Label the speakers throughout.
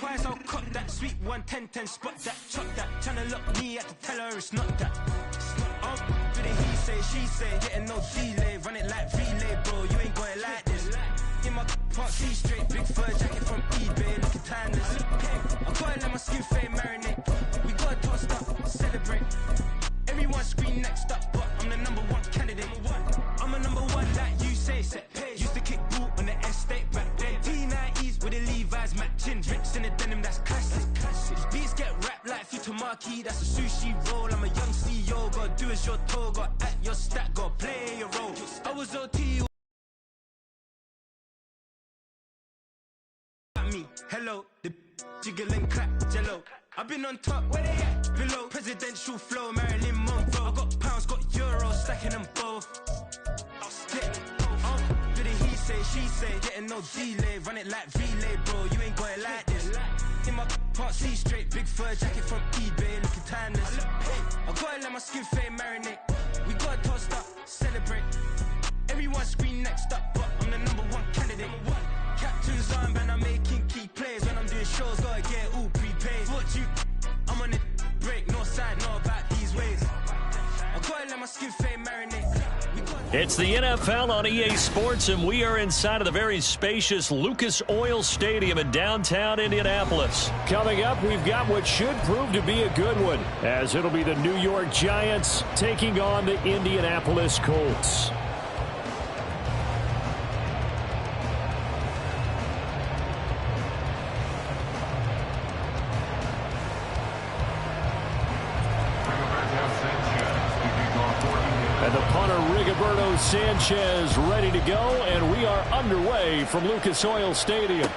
Speaker 1: twice, I'll cop that. Sweet 110, spot that, chop that. Tryna lock me, I have to tell her it's not that. For the he say, she say, getting no delay. Run it like relay, bro, you ain't going like this. In my part C straight, big fur jacket from eBay, looking timeless. I gotta let my skin fade marinate. We gotta toast up, celebrate. Everyone scream next up, but I'm the #1 candidate. I'm a #1 like you say, set pace. Used to kick boot on the estate back then. T90s with the Levi's matching. Rips in the denim, that's classic. These beats get wrapped like Futamaki, that's a sushi roll. I'm a young CEO, gotta do as you're told. Gotta act your stat, gotta play your role. I was OT. Me, hello, the jiggle and clap, jello. I've been on top, where they at? Below, presidential flow, Marilyn Monroe. I got pounds, got euros, stacking them both. I'll split. Do the he say, she say, getting no delay. Run it like relay, bro, you ain't going like this. In my part C straight, big fur jacket from eBay, looking timeless. I gotta let my skin fade marinate. We gotta toast up, celebrate. Everyone scream next up, but I'm the #1 candidate. Captain's armband, I'm making key plays. When I'm doing shows, gotta get all prepaid. What you? I'm on it break, no side, know about these ways. I gotta let my skin fade marinate.
Speaker 2: It's the NFL on EA Sports, and we are inside of the very spacious Lucas Oil Stadium in downtown Indianapolis. Coming up, we've got what should prove to be a good one, as it'll be the New York Giants taking on the Indianapolis Colts. And the punter, Rigoberto Sanchez, ready to go, and we are underway from Lucas Oil Stadium.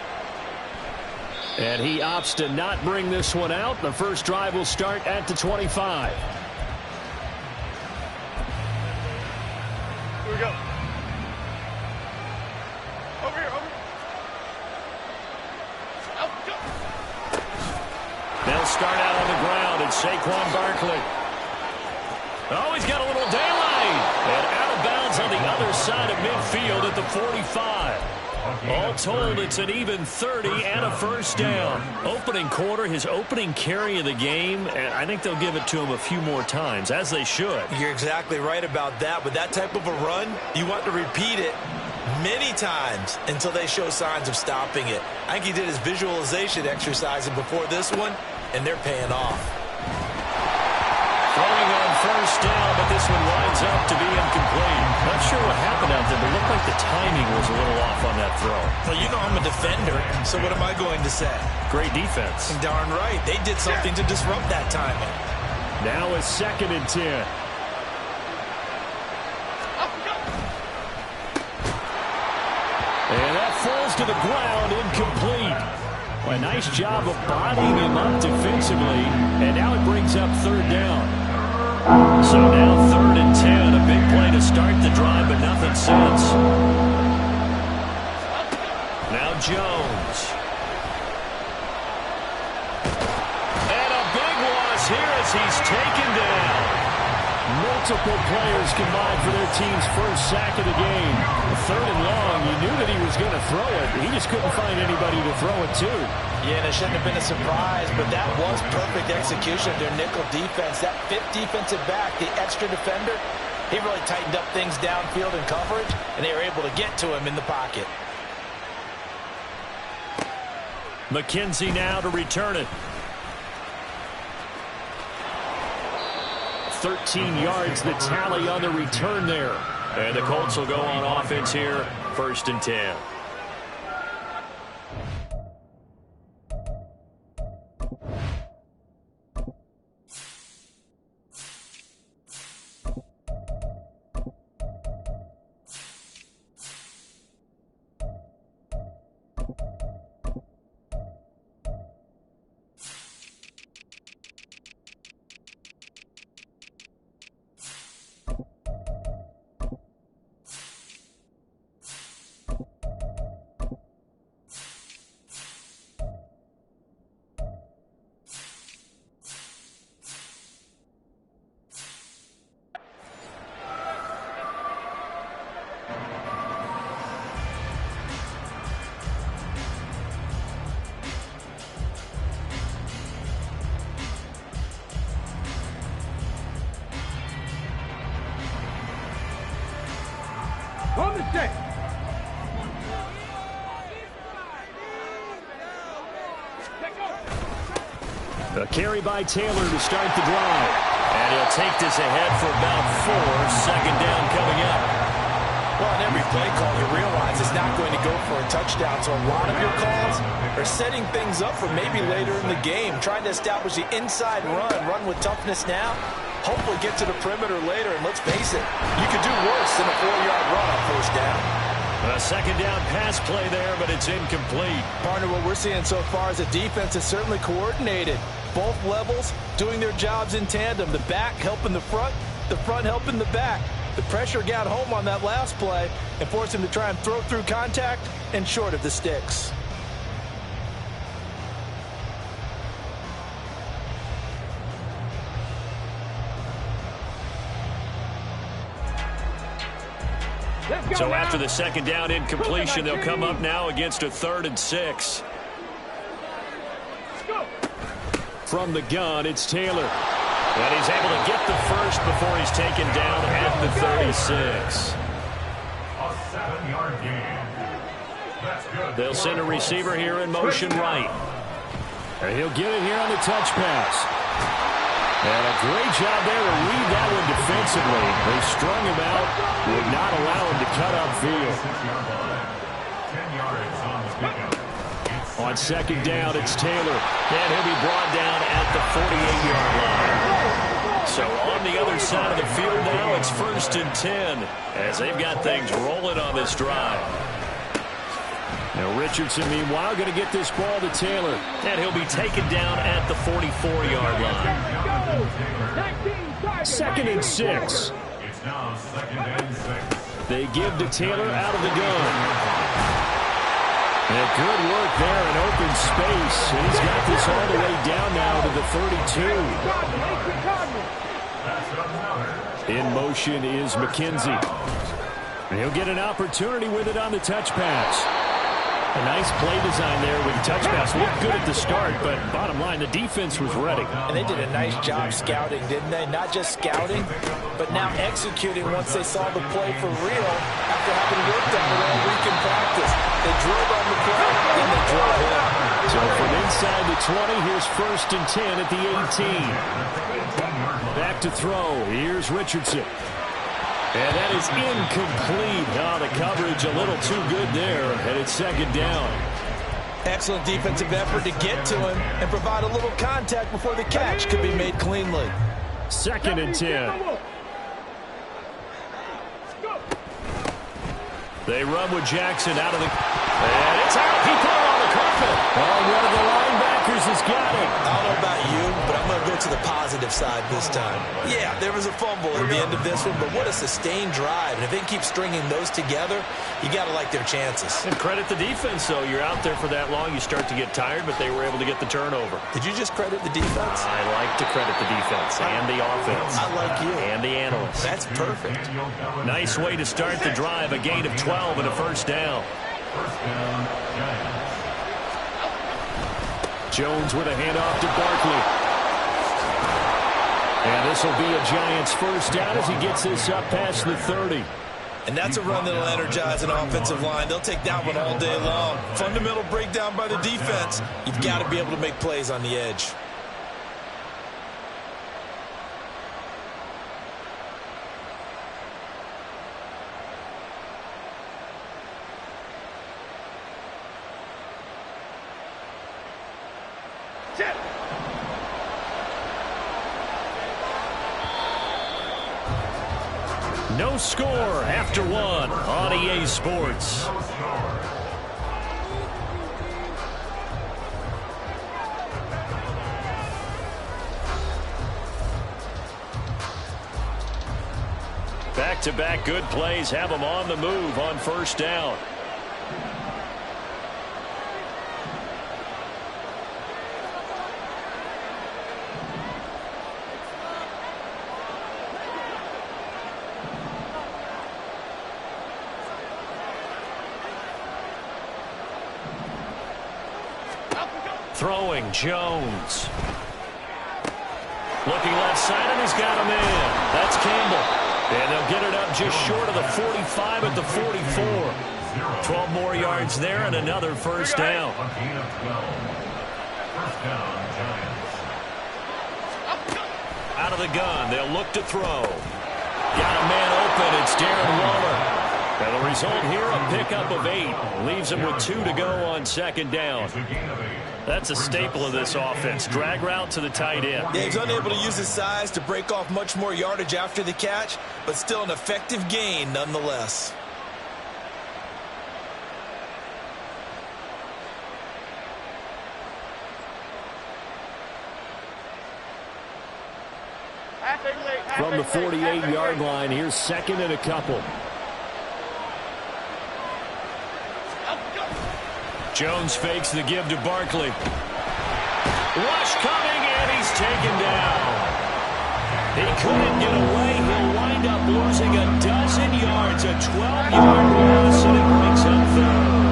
Speaker 2: And he opts to not bring this one out. The first drive will start at the 25.
Speaker 3: Here we go. Over here, over here. Out, go.
Speaker 2: They'll start out on the ground, and Saquon Barkley. Oh, he's got a little daylight. And out of bounds on the other side of midfield at the 45. All told, it's an even 30 and a first down. Opening quarter, his opening carry of the game, and I think they'll give it to him a few more times, as they should.
Speaker 4: You're exactly right about that. With that type of a run, you want to repeat it many times until they show signs of stopping it. I think he did his visualization exercising before this one, and they're paying off.
Speaker 2: Throwing on first down, but this one winds up to be incomplete. Not sure what happened out there, but it looked like the timing was a little off on that throw.
Speaker 4: Well, you know I'm a defender, so what am I going to say?
Speaker 2: Great defense.
Speaker 4: Darn right. They did something to disrupt that timing.
Speaker 2: Now a 2nd and 10. And that falls to the ground, incomplete. A nice job of bodying him up defensively, and now it brings up 3rd down. So now 3rd and 10, a big play to start the drive, but nothing since. Now Jones. And a big loss here as he's taken down. Multiple players combined for their team's first sack of the game. 3rd and long, you knew that he was going to throw it. He just couldn't find anybody to throw it to.
Speaker 4: Yeah, and it shouldn't have been a surprise, but that was perfect execution of their nickel defense. That 5th defensive back, the extra defender, he really tightened up things downfield in coverage, and they were able to get to him in the pocket.
Speaker 2: McKenzie now to return it. 13 yards the tally on the return there. And the Colts will go on offense here, 1st and 10.
Speaker 5: On the stick.
Speaker 2: A carry by Taylor to start the drive. And he'll take this ahead for about 4. Second down coming up.
Speaker 4: Well, in every play call, you realize it's not going to go for a touchdown. So a lot of your calls are setting things up for maybe later in the game, trying to establish the inside run with toughness now. Hopefully get to the perimeter later, and let's face it, you could do worse than a 4-yard run on first down.
Speaker 2: A second down pass play there, but it's incomplete.
Speaker 4: Partner, what we're seeing so far is the defense is certainly coordinated. Both levels doing their jobs in tandem. The back helping the front helping the back. The pressure got home on that last play and forced him to try and throw through contact and short of the sticks.
Speaker 2: So after the second down incompletion, they'll come up now against a 3rd and 6. From the gun, it's Taylor. And he's able to get the first before he's taken down at the 36.
Speaker 6: A 7-yard gain. That's good.
Speaker 2: They'll send a receiver here in motion right. And he'll get it here on the touch pass. And a great job there to read that one defensively. They strung him out, would not allow him to cut upfield.
Speaker 6: 10 yards on the pickup.
Speaker 2: On second down, it's Taylor. And he'll be brought down at the 48-yard line. So on the other side of the field now, it's 1st and 10 as they've got things rolling on this drive. Now Richardson, meanwhile, going to get this ball to Taylor. And he'll be taken down at the 44-yard line. 2nd and 6.
Speaker 6: It's now 2nd and 6.
Speaker 2: They give to Taylor out of the gun. And good work there in open space. And he's got this all the way down now to the 32. In motion is McKenzie. And he'll get an opportunity with it on the touch pass. A nice play design there with the touch pass. Looked good at the start, but bottom line, the defense was ready.
Speaker 4: And they did a nice job scouting, didn't they? Not just scouting, but now executing once they saw the play for real after having worked on it all week in practice. They drilled on the play, then they drilled in.
Speaker 2: So from inside the 20, here's 1st and 10 at the 18. Back to throw. Here's Richardson. And that is incomplete. Oh, the coverage a little too good there, and it's 2nd down.
Speaker 4: Excellent defensive effort to get to him and provide a little contact before the catch could be made cleanly.
Speaker 2: 2nd and 10. They run with Jackson out of the... And it's out. He put it on the carpet. Oh, one of the linebackers has got it.
Speaker 4: I don't know about you, but I'm going to go to the positive side this time. Yeah, there was a fumble at the end of this one, but what a sustained drive. And if they can keep stringing those together, you got to like their chances.
Speaker 2: And credit the defense, though. You're out there for that long, you start to get tired, but they were able to get the turnover.
Speaker 4: Did you just credit the defense?
Speaker 2: I like to credit the defense and the offense.
Speaker 4: I like you.
Speaker 2: And the analysts.
Speaker 4: That's perfect.
Speaker 2: Nice way to start the drive. A gain of 12 and a 1st down. Jones with a handoff to Barkley. And this will be a Giants 1st down as he gets this up past the 30.
Speaker 4: And that's a run that'll energize an offensive line. They'll take that one all day long. Fundamental breakdown by the defense. You've got to be able to make plays on the edge.
Speaker 2: No score after 1 on EA Sports. Back-to-back good plays have them on the move on 1st down. Throwing, Jones. Looking left side, and he's got him in. That's Campbell. And they'll get it up just short of the 45 at the 44. 12 more yards there and another first down.
Speaker 6: A gain of 12. First down, Giants.
Speaker 2: Out of the gun, they'll look to throw. Got a man open, it's Darren Waller. And the result here, a pickup of 8. Leaves him with 2 to go on second down. That's a staple of this offense. Drag route to the tight end.
Speaker 4: Yeah, he's unable to use his size to break off much more yardage after the catch, but still an effective gain nonetheless.
Speaker 2: From the 48-yard line, here's second and a couple. Jones fakes the give to Barkley. Rush coming, and he's taken down. He couldn't get away. He'll wind up losing a dozen yards, a 12-yard loss, and it brings up third.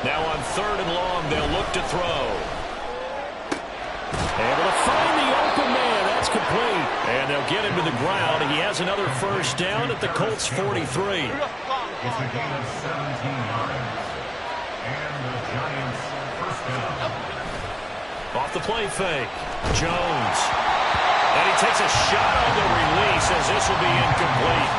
Speaker 2: Now on third and long, they'll look to throw. Able to find the open man. That's complete. And they'll get him to the ground. He has another first down at the Colts 43.
Speaker 6: It's a gain of 17 yards. And the Giants first down.
Speaker 2: Off the play fake. Jones. And he takes a shot on the release as this will be incomplete.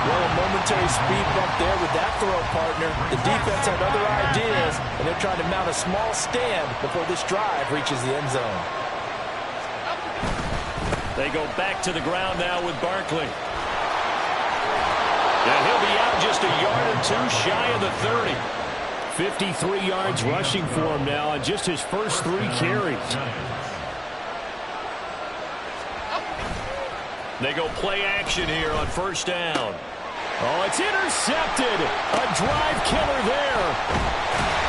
Speaker 4: Well, a momentary speed bump there with that throw, partner. The defense had other ideas, and they're trying to mount a small stand before this drive reaches the end zone.
Speaker 2: They go back to the ground now with Barkley. And he'll be out just a yard or 2 shy of the 30. 53 yards rushing for him now on just his first 3 carries. They go play action here on first down. Oh, it's intercepted. A drive killer there.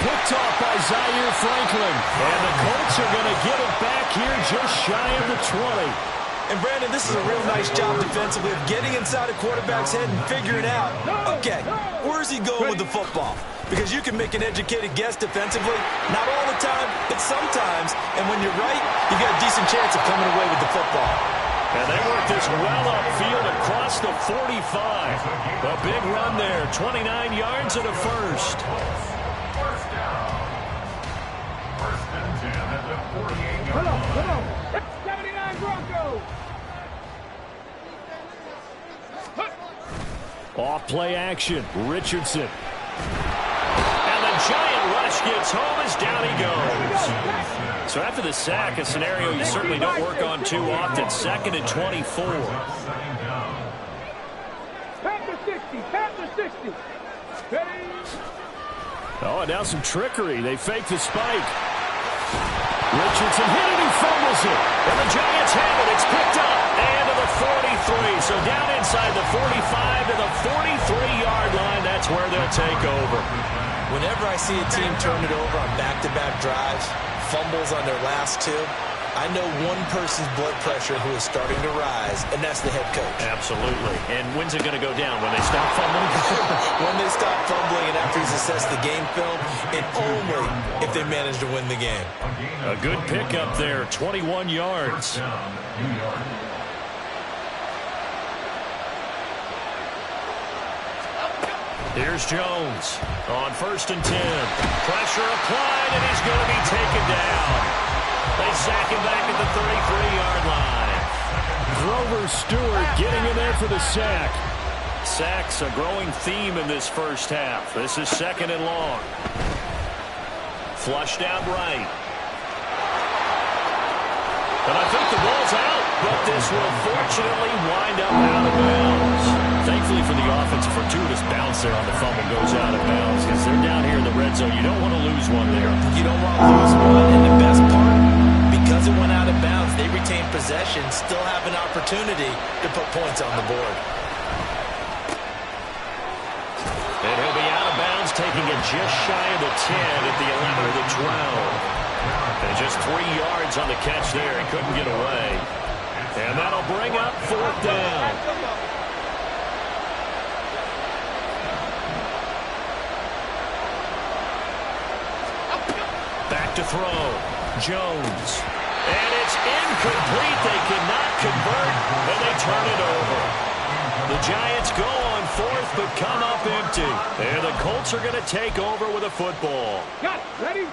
Speaker 2: Picked off by Zaire Franklin. And the Colts are going to get it back here just shy of the 20.
Speaker 4: And, Brandon, this is a real nice job defensively of getting inside a quarterback's head and figuring out, okay, where's he going with the football? Because you can make an educated guess defensively, not all the time, but sometimes. And when you're right, you got a decent chance of coming away with the football.
Speaker 2: And they work this well upfield across the 45. A big run there, 29 yards and a first.
Speaker 6: First down. First and 10 at the 48-yard line.
Speaker 3: 79 Broncos.
Speaker 2: Off play action, Richardson. And the giant rush gets home as down he goes. So after the sack, a scenario you certainly don't work on too often. Second and 24.
Speaker 3: Panther 60. Panther 60.
Speaker 2: Oh, and now some trickery. They fake the spike. Richardson hit it, he fumbles it. And the Giants have it. It's picked up. And to the 43. So down inside the 45 to the 43-yard line. That's where they'll take over.
Speaker 4: Whenever I see a team turn it over on back-to-back drives, fumbles on their last 2, I know one person's blood pressure who is starting to rise, and that's the head coach.
Speaker 2: Absolutely. And when's it going to go down? When they stop fumbling?
Speaker 4: When they stop fumbling and after he's assessed the game film, and only if they manage to win the game.
Speaker 2: A good pickup there, 21 yards. Here's Jones on first and 10. Pressure applied, and he's going to be taken down. They sack him back at the 33-yard line. Grover Stewart getting in there for the sack. Sacks a growing theme in this first half. This is second and long. Flushed out right. And I think the ball's out, but this will fortunately wind up out of bounds. Thankfully for the offense, a fortuitous bounce there on the fumble goes out of bounds because they're down here in the red zone. You don't want to lose one there.
Speaker 4: You don't want to lose one, and the best part, because it went out of bounds, they retain possession, still have an opportunity to put points on the board.
Speaker 2: And he'll be out of bounds, taking it just shy of the 10 at the 11 or the 12. And just 3 yards on the catch there. He couldn't get away. And that'll bring up fourth down. throw. Jones. And it's incomplete. They cannot convert, and they turn it over. The Giants go on fourth, but come up empty. And the Colts are going to take over with a football.
Speaker 3: Got it. Ready?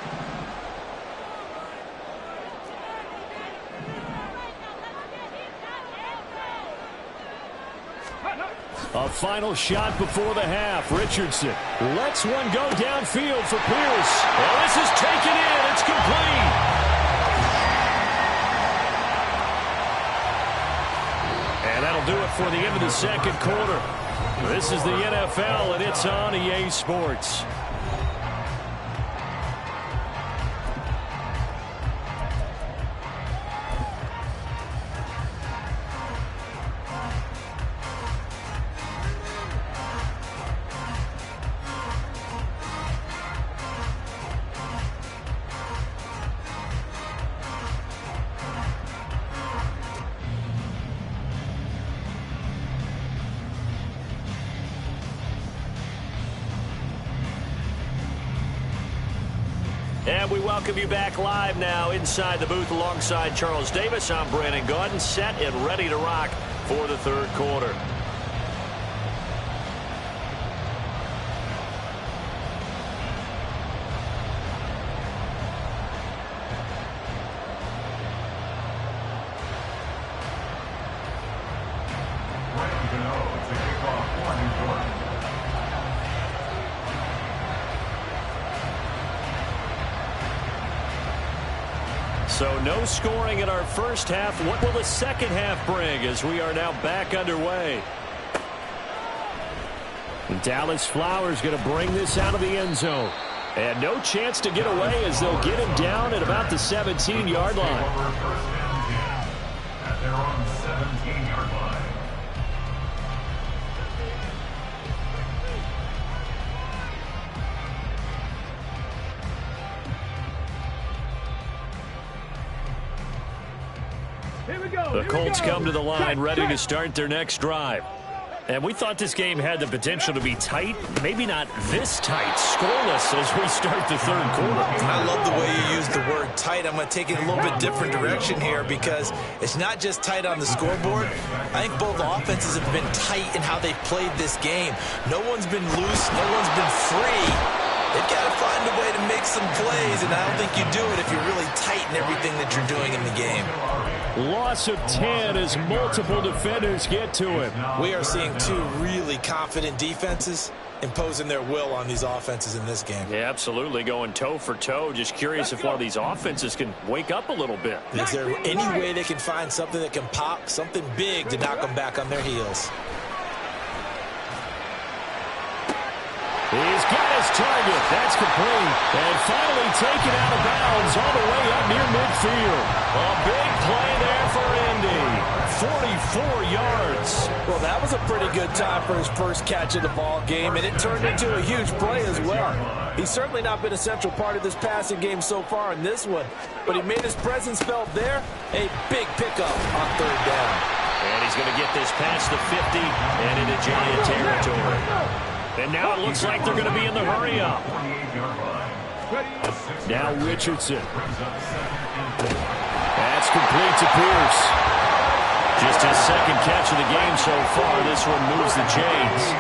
Speaker 2: A final shot before the half. Richardson lets one go downfield for Pierce. And this is taken in. It's complete. And that'll do it for the end of the second quarter. This is the NFL, and it's on EA Sports. And we welcome you back live now inside the booth alongside Charles Davis. I'm Brandon Gaudin, set and ready to rock for the third quarter. So no scoring in our first half. What will the second half bring as we are now back underway? And Dallas Flowers going to bring this out of the end zone. And no chance to get away as they'll get him down at about the 17-yard line.
Speaker 6: At their own 17-yard line.
Speaker 2: The Colts come to the line ready to start their next drive. And we thought this game had the potential to be tight, maybe not this tight, scoreless as we start the third quarter.
Speaker 4: I love the way you use the word tight. I'm going to take it a little bit different direction here because it's not just tight on the scoreboard. I think both offenses have been tight in how they've played this game. No one's been loose. No one's been free. They've got to find a way to make some plays, and I don't think you do it if you're really tight in everything that you're doing in the game.
Speaker 2: Loss of 10 as multiple defenders get to him.
Speaker 4: We are seeing two really confident defenses imposing their will on these offenses in this game.
Speaker 2: Yeah, absolutely, going toe for toe. Just curious if one of these offenses can wake up a little bit.
Speaker 4: Is there any way they can find something that can pop, something big to knock them back on their heels?
Speaker 2: He's got his target. That's complete. And finally taken out of bounds all the way up near midfield. A big play there for Indy. 44 yards.
Speaker 5: Well, that was a pretty good time for his first catch of the ball game, and it turned into a huge play as well. He's certainly not been a central part of this passing game so far in this one, but he made his presence felt there. A big pickup on third down.
Speaker 2: And he's going to get this past the 50 and into Giant territory. And now it looks like they're going to be in the hurry-up. Now Richardson. That's complete to Pierce. Just his second catch of the game so far. This one moves the chains.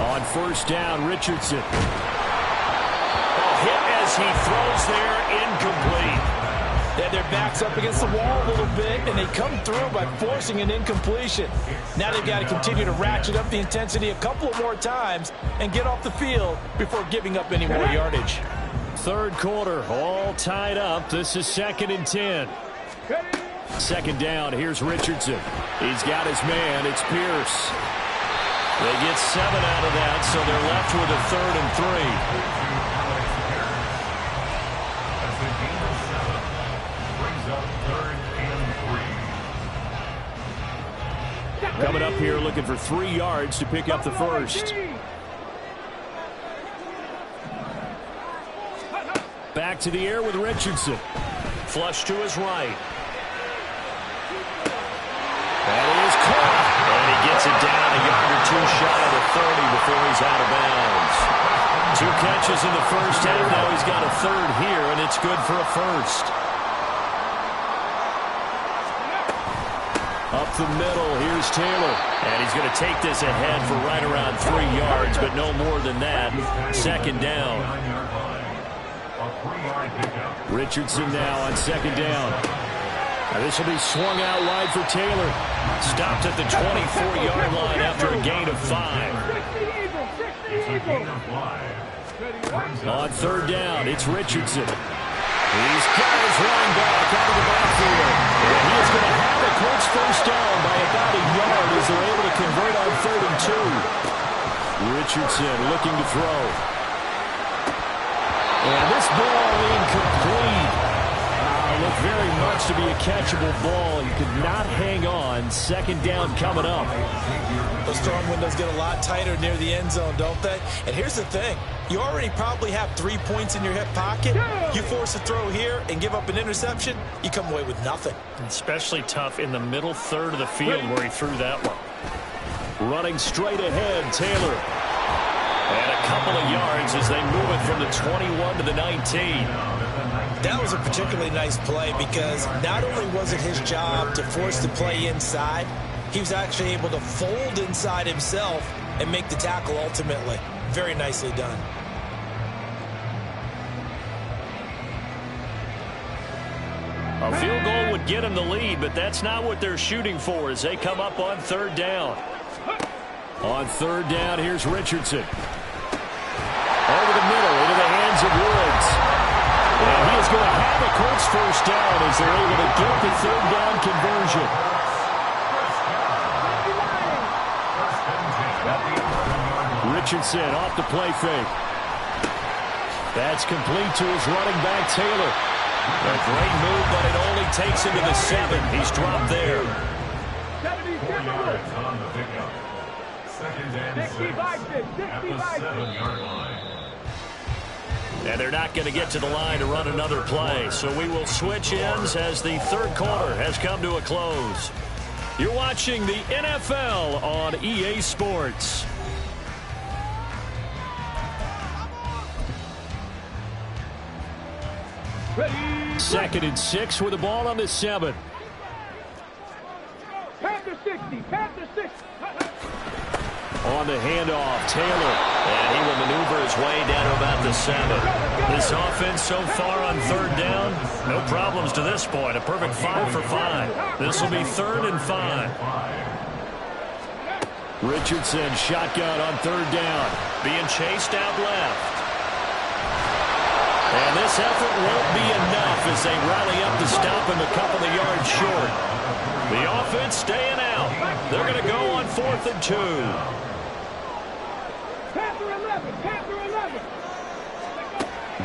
Speaker 2: On first down, Richardson. A hit as he throws there, incomplete.
Speaker 5: They had their backs up against the wall a little bit, and they come through by forcing an incompletion. Now they've got to continue to ratchet up the intensity a couple of more times and get off the field before giving up any more yardage.
Speaker 2: Third quarter, all tied up. This is 2nd and 10. Second down, here's Richardson. He's got his man, it's Pierce. They get 7 out of that, so they're left with a 3rd and 3. Coming up here looking for 3 yards to pick up the first. Back to the air with Richardson. Flush to his right. That is caught. And he gets it down a yard or two shy of the 30 before he's out of bounds. 2 catches in the first half. Now he's got a third here, and it's good for a first. Up the middle, here's Taylor. And he's going to take this ahead for right around 3 yards, but no more than that. Second down. Richardson now on second down. Now this will be swung out wide for Taylor. Stopped at the 24-yard line after a gain of 5. On third down, it's Richardson. He's got his running back out of the backfield. And he is going to have the Colts first down by about a yard as they're able to convert on 3rd and 2. Richardson looking to throw. And this ball incomplete. Looked very much to be a catchable ball. You could not hang on. Second down coming up.
Speaker 4: Those throwing windows get a lot tighter near the end zone, don't they? And here's the thing. You already probably have 3 points in your hip pocket. You force a throw here and give up an interception, you come away with nothing.
Speaker 2: Especially tough in the middle third of the field where he threw that one. Running straight ahead, Taylor. And a couple of yards as they move it from the 21 to the 19.
Speaker 4: That was a particularly nice play because not only was it his job to force the play inside, he was actually able to fold inside himself and make the tackle ultimately. Very nicely done.
Speaker 2: A field goal would get him the lead, but that's not what they're shooting for as they come up on 3rd down. On 3rd down, here's Richardson. Over the middle, into the hands of Woods. And he is going to have a Colts first down as they're able to get the 3rd down conversion. Richardson off the play fake. That's complete to his running back, Taylor. A great move, but it only takes him to the 7. He's dropped there.
Speaker 3: 65-6.
Speaker 2: And they're not going to get to the line to run another play. So we will switch ends as the 3rd quarter has come to a close. You're watching the NFL on EA Sports. Second and 6 with the ball on the 7.
Speaker 3: Panther 60. Panther 60.
Speaker 2: On the handoff, Taylor. And he will maneuver his way down to about the 7. This offense so far on 3rd down, no problems to this point. A perfect 5 for 5. This will be 3rd and 5. Richardson shotgun on 3rd down. Being chased out left. And this effort won't be enough as they rally up to stop him a couple of yards short. The offense staying out. They're going to go on 4th and 2.
Speaker 3: Panther 11. Panther 11.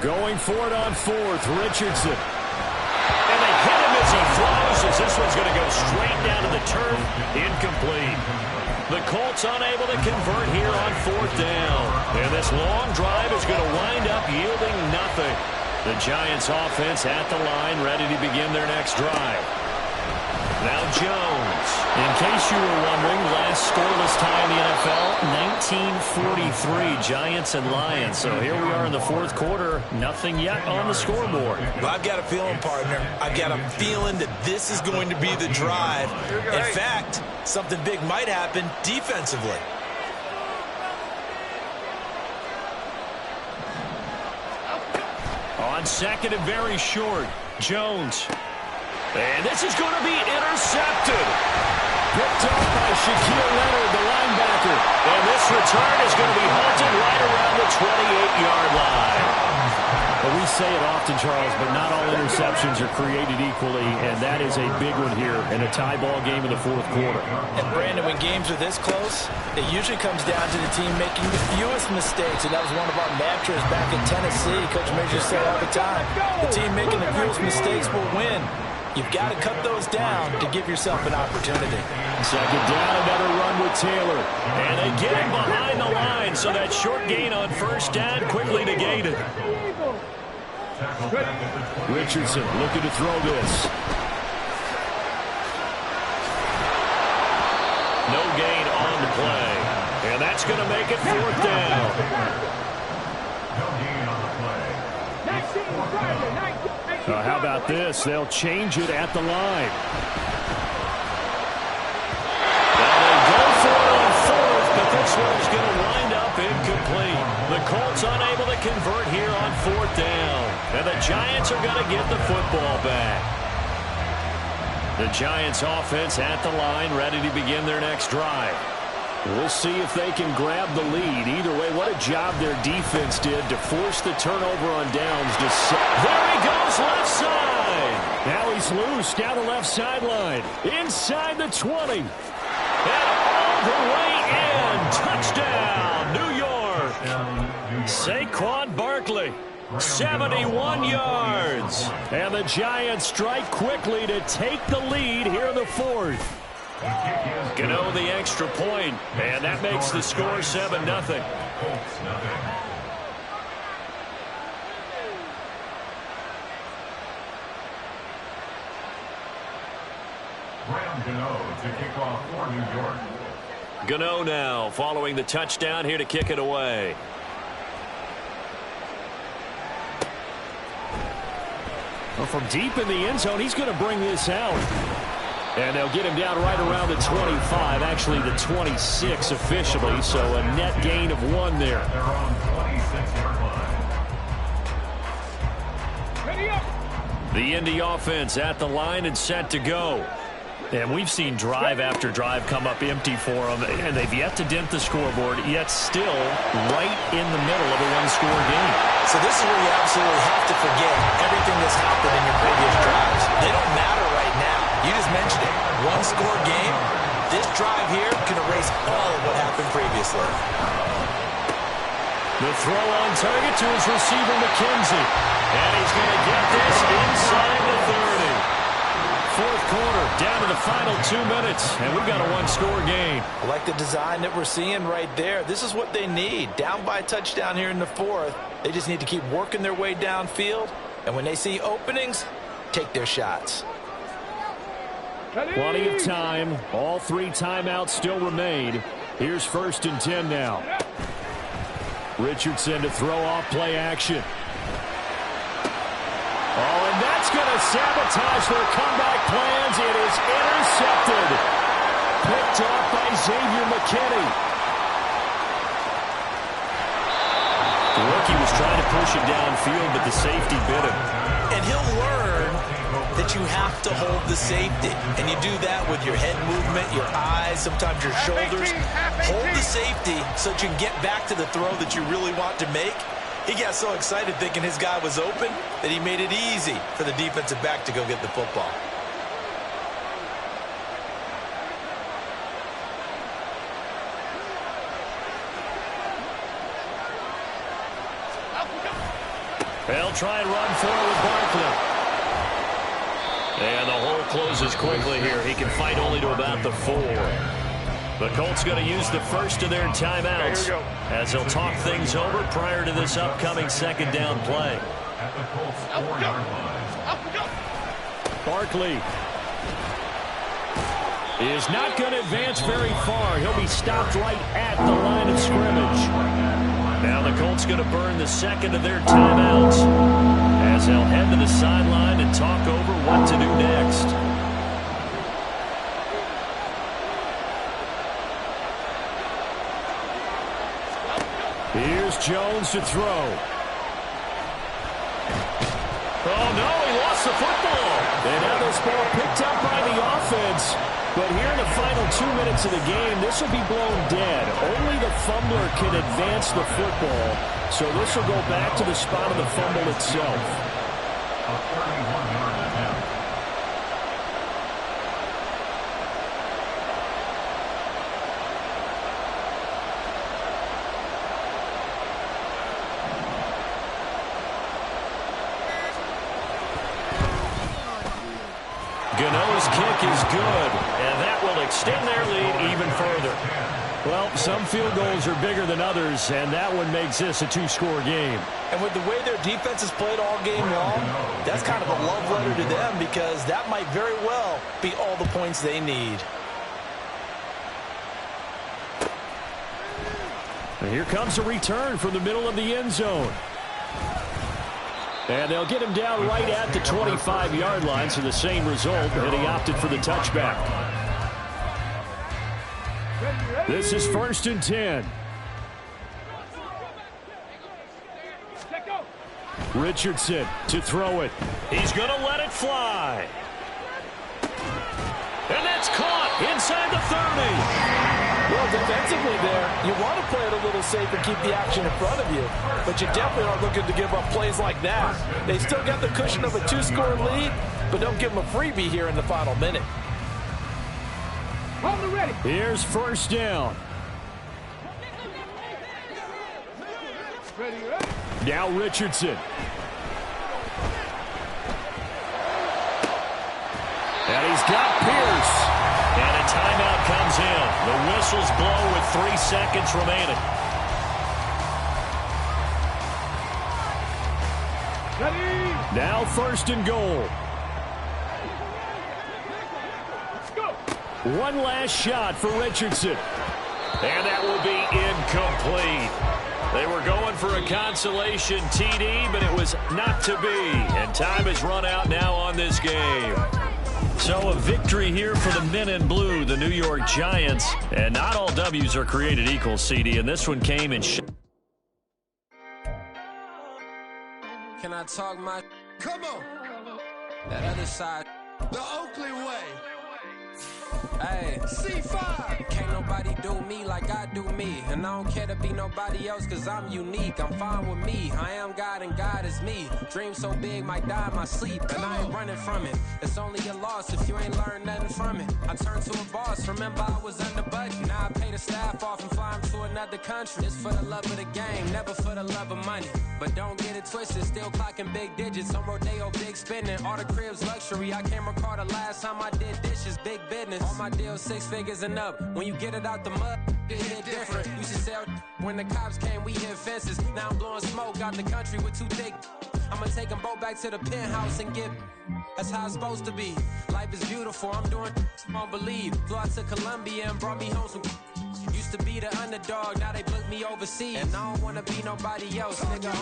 Speaker 2: Going for it on 4th, Richardson. And they hit him as he throws as this one's going to go straight down to the turf. Incomplete. The Colts unable to convert here on 4th down. And this long drive is going to wind up yielding nothing. The Giants offense at the line, ready to begin their next drive. Now Jones. In case you were wondering, last scoreless tie in the NFL, 1943, Giants and Lions. So here we are in the 4th quarter, nothing yet on the scoreboard.
Speaker 4: Well, I've got a feeling, partner. I've got a feeling that this is going to be the drive. In fact, something big might happen defensively.
Speaker 2: On 2nd and very short, Jones. And this is going to be intercepted. Picked up by Shaquille Leonard, the linebacker. And this return is going to be halted right around the 28-yard line. Well, we say it often, Charles, but not all interceptions are created equally, and that is a big one here in a tie ball game in the 4th quarter.
Speaker 4: And, Brandon, when games are this close, it usually comes down to the team making the fewest mistakes, and that was one of our mantras back in Tennessee. Coach Major said all the time, the team making the fewest mistakes will win. You've got to cut those down to give yourself an opportunity.
Speaker 2: Second down, another run with Taylor. And they get him behind the line, so that short gain on 1st down quickly negated. Richardson looking to throw this. No gain on the play. And that's going to make it 4th down. How about this? They'll change it at the line. Well, they go for it on fourth, but this one's going to wind up incomplete. The Colts unable to convert here on fourth down. And the Giants are going to get the football back. The Giants offense at the line, ready to begin their next drive. We'll see if they can grab the lead. Either way, what a job their defense did to force the turnover on downs. There he goes, left side. Now he's loose down the left sideline. Inside the 20. And all the way in. Touchdown, New York. Saquon Barkley. 71 yards. And the Giants strike quickly to take the lead here in the fourth. Gano the extra point, and that makes the score 7-0.
Speaker 6: Gano to kick off for New York.
Speaker 2: Gano now following the touchdown here to kick it away. Well, from deep in the end zone, he's going to bring this out. And they'll get him down right around the 25, actually the 26 officially, so a net gain of 1 there.
Speaker 6: They're on 26-yard line.
Speaker 2: The Indy offense at the line and set to go. And we've seen drive after drive come up empty for them, and they've yet to dent the scoreboard, yet still right in the middle of a one-score game.
Speaker 4: So this is where you absolutely have to forget everything that's happened in your previous drives. They don't matter right now. You just mentioned it. One-score game. This drive here can erase all of what happened previously.
Speaker 2: The throw on target to his receiver, McKenzie. And he's going to get this inside the 30. Fourth quarter, down to the final 2 minutes, and we've got a one-score game.
Speaker 4: I like the design that we're seeing right there. This is what they need. Down by a touchdown here in the fourth. They just need to keep working their way downfield, and when they see openings, take their shots.
Speaker 2: Plenty of time. All 3 timeouts still remain. Here's 1st and 10 now. Richardson to throw off play action. Oh, and that's going to sabotage their comeback plans. It is intercepted. Picked off by Xavier McKinney. The rookie was trying to push it downfield, but the safety bit him.
Speaker 4: And he'll learn that you have to hold the safety. And you do that with your head movement, your eyes, sometimes your shoulders. Hold the safety so that you can get back to the throw that you really want to make. He got so excited thinking his guy was open that he made it easy for the defensive back to go get the football.
Speaker 2: They'll try and run for it with Barkley. And the hole closes quickly here. He can fight only to about the 4. The Colts going to use the first of their timeouts as they'll talk things over prior to this upcoming 2nd down play.
Speaker 6: At the Colts 4-yard line.
Speaker 2: Barkley is not going to advance very far. He'll be stopped right at the line of scrimmage. Now the Colts going to burn the 2nd of their timeouts as they'll head to the sideline and talk over what to do next. Here's Jones to throw. Oh, no, he lost the football. And now this ball picked up by the offense. But here in the final 2 minutes of the game, this will be blown dead. Only the fumbler can advance the football. So this will go back to the spot of the fumble itself.
Speaker 6: A 31-yard attempt.
Speaker 2: Gano's kick is good, and that will extend their lead even further. Well, some field goals are bigger than others, and that one makes this a 2-score game.
Speaker 4: And with the way their defense has played all game long, that's kind of a love letter to them because that might very well be all the points they need.
Speaker 2: And here comes a return from the middle of the end zone. And they'll get him down right at the 25-yard line, so the same result, and he opted for the touchback. This is 1st and 10. Richardson to throw it. He's going to let it fly. And that's caught inside the 30.
Speaker 5: Well, defensively there, you want to play it a little safe and keep the action in front of you, but you definitely aren't looking to give up plays like that. They still got the cushion of a 2-score lead, but don't give them a freebie here in the final minute.
Speaker 3: Ready.
Speaker 2: Here's 1st down.
Speaker 3: Ready.
Speaker 2: Now Richardson. And he's got Pierce. And a timeout comes in. The whistles blow with 3 seconds remaining.
Speaker 3: Ready.
Speaker 2: Now 1st and goal.
Speaker 3: Go.
Speaker 2: One last shot for Richardson. And that will be incomplete. They were going for a consolation TD, but it was not to be. And time has run out now on this game. So a victory here for the men in blue, the New York Giants. And not all W's are created equal, CD. And this one came in.
Speaker 7: Can I talk my... Come on. That other side. The Oakley way. Hey, C5. Can't nobody do me like I do me. And I don't care to be nobody else cause I'm unique. I'm fine with me. I am God and God is me. Dream so big might die in my sleep. And I ain't running from it. It's only a loss if you ain't learned nothing from it. I turned to a boss. Remember I was under budget. Now I pay the staff off and fly them to another country. It's for the love of the game, never for the love of money. But don't get it twisted. Still clocking big digits. On Rodeo, big spending. All the cribs luxury. I can't recall the last time I did dishes. Big business. All my deals 6 figures and up. When you get it out the mud, it hit different. Used to sell when the cops came, we hit fences. Now I'm blowing smoke out the country with 2 thick. I'ma take them both back to the penthouse and get. That's how it's supposed to be. Life is beautiful. I'm doing I don't believe. Flew out to Colombia and brought me home some. Used to be the underdog, now they booked me overseas. And I don't wanna be nobody else, nigga.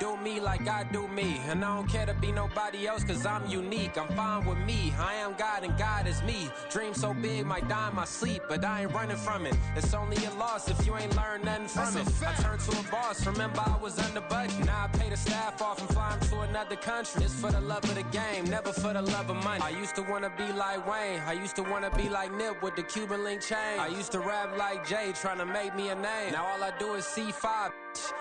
Speaker 7: Do me like I do me. And I don't care to be nobody else cause I'm unique. I'm fine with me. I am God and God is me. Dream so big might die in my sleep, but I ain't running from it. It's only a loss if you ain't learned nothing from it. I turned to a boss. Remember I was under budget. Now I pay the staff off and fly them to another country. It's for the love of the game, never for the love of money. I used to wanna be like Wayne. I used to wanna be like Nip with the Cuban link chain. I used to rap like Jay trying to make me a name. Now all I do is C5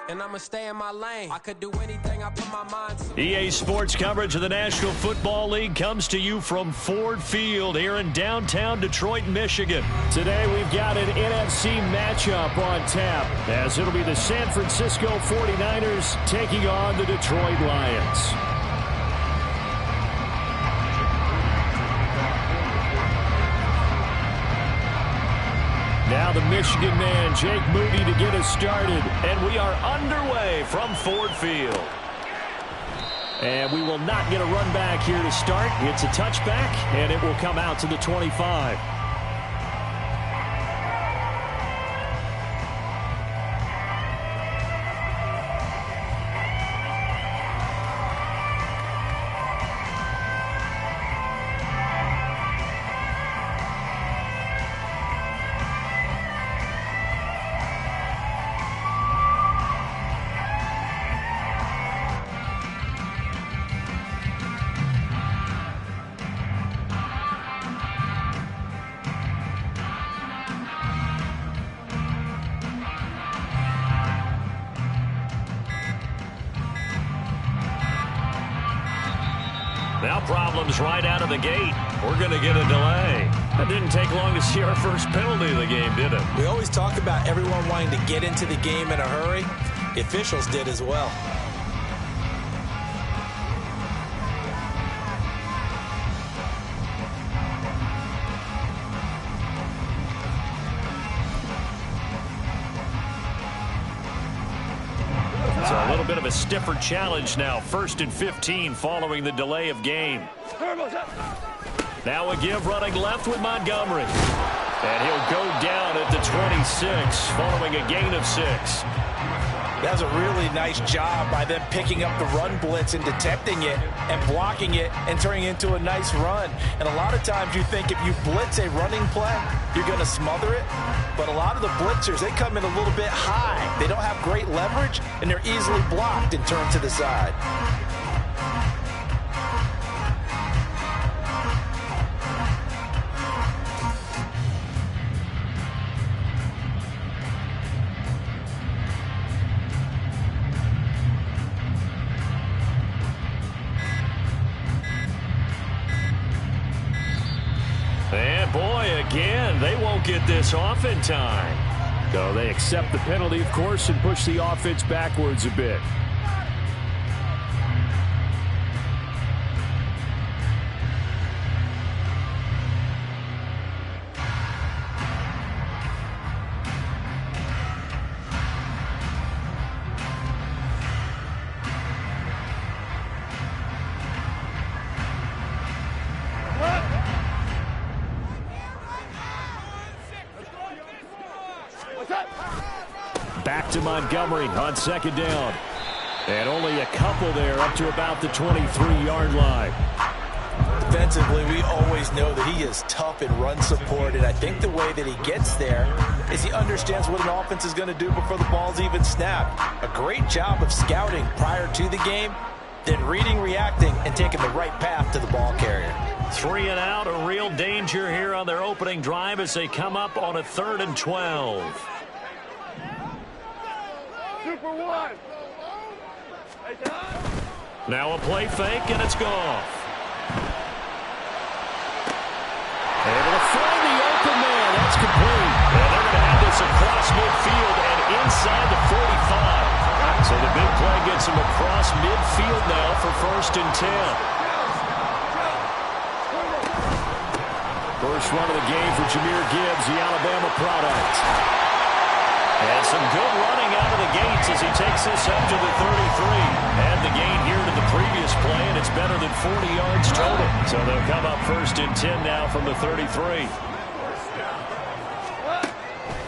Speaker 7: and I'ma stay in my lane. I could do anything I put my mind to.
Speaker 2: EA Sports coverage of the National Football League comes to you from Ford Field here in downtown Detroit, Michigan. Today we've got an NFC matchup on tap as it'll be the San Francisco 49ers taking on the Detroit Lions. Now the Michigan man, Jake Moody, to get us started. And we are underway from Ford Field. And we will not get a run back here to start. It's a touchback, and it will come out to the 25. Now problems right out of the gate. We're going to get a delay. That didn't take long to see our first penalty of the game, did it?
Speaker 4: We always talk about everyone wanting to get into the game in a hurry. The officials did as well.
Speaker 2: A little bit of a stiffer challenge now. 1st and 15 following the delay of game. Now a give running left with Montgomery. And he'll go down at the 26 following a gain of 6.
Speaker 4: That was a really nice job by them picking up the run blitz and detecting it and blocking it and turning it into a nice run. And a lot of times you think if you blitz a running play, you're going to smother it. But a lot of the blitzers, they come in a little bit high. They don't have great leverage, and they're easily blocked and turned to the side.
Speaker 2: And boy, again, they won't get this off in time.
Speaker 8: So they accept the penalty, of course, and push the offense backwards a bit. Back to Montgomery on second down. And only a couple there up to about the 23-yard line.
Speaker 4: Defensively, we always know that he is tough in run support, and I think the way that he gets there is he understands what an offense is going to do before the ball's even snapped. A great job of scouting prior to the game, then reading, reacting, and taking the right path to the ball carrier.
Speaker 2: 3 and out, a real danger here on their opening drive as they come up on a 3rd and 12.
Speaker 3: Super one.
Speaker 2: Now a play fake, and it's gone. Able to find the open man. That's complete. And they're going to have this across midfield and inside the 45. So the big play gets him across midfield now for 1st and 10. First run of the game for Jahmyr Gibbs, the Alabama product. And some good running out of the gates as he takes this up to the 33. And the gain here to the previous play, and it's better than 40 yards total. So they'll come up 1st and 10 now from the 33.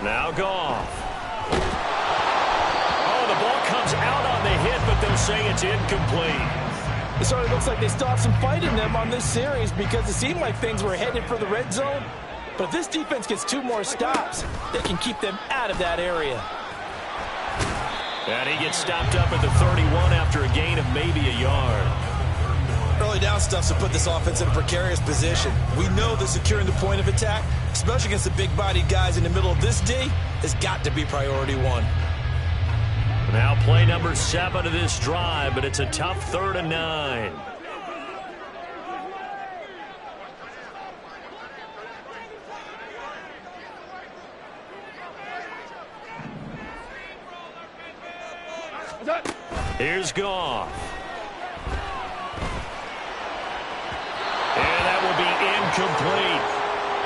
Speaker 2: Now Goff. Oh, the ball comes out on the hit, but they'll say it's incomplete.
Speaker 5: It sort of looks like they still have some fight in them on this series because it seemed like things were headed for the red zone. But if this defense gets 2 more stops, they can keep them out of that area.
Speaker 2: And he gets stopped up at the 31 after a gain of maybe a yard.
Speaker 4: Early down stuff to put this offense in a precarious position. We know that securing the point of attack, especially against the big-bodied guys in the middle of this D, has got to be priority 1.
Speaker 2: Now play number 7 of this drive, but it's a tough 3rd and 9. Here's Goff. And that will be incomplete.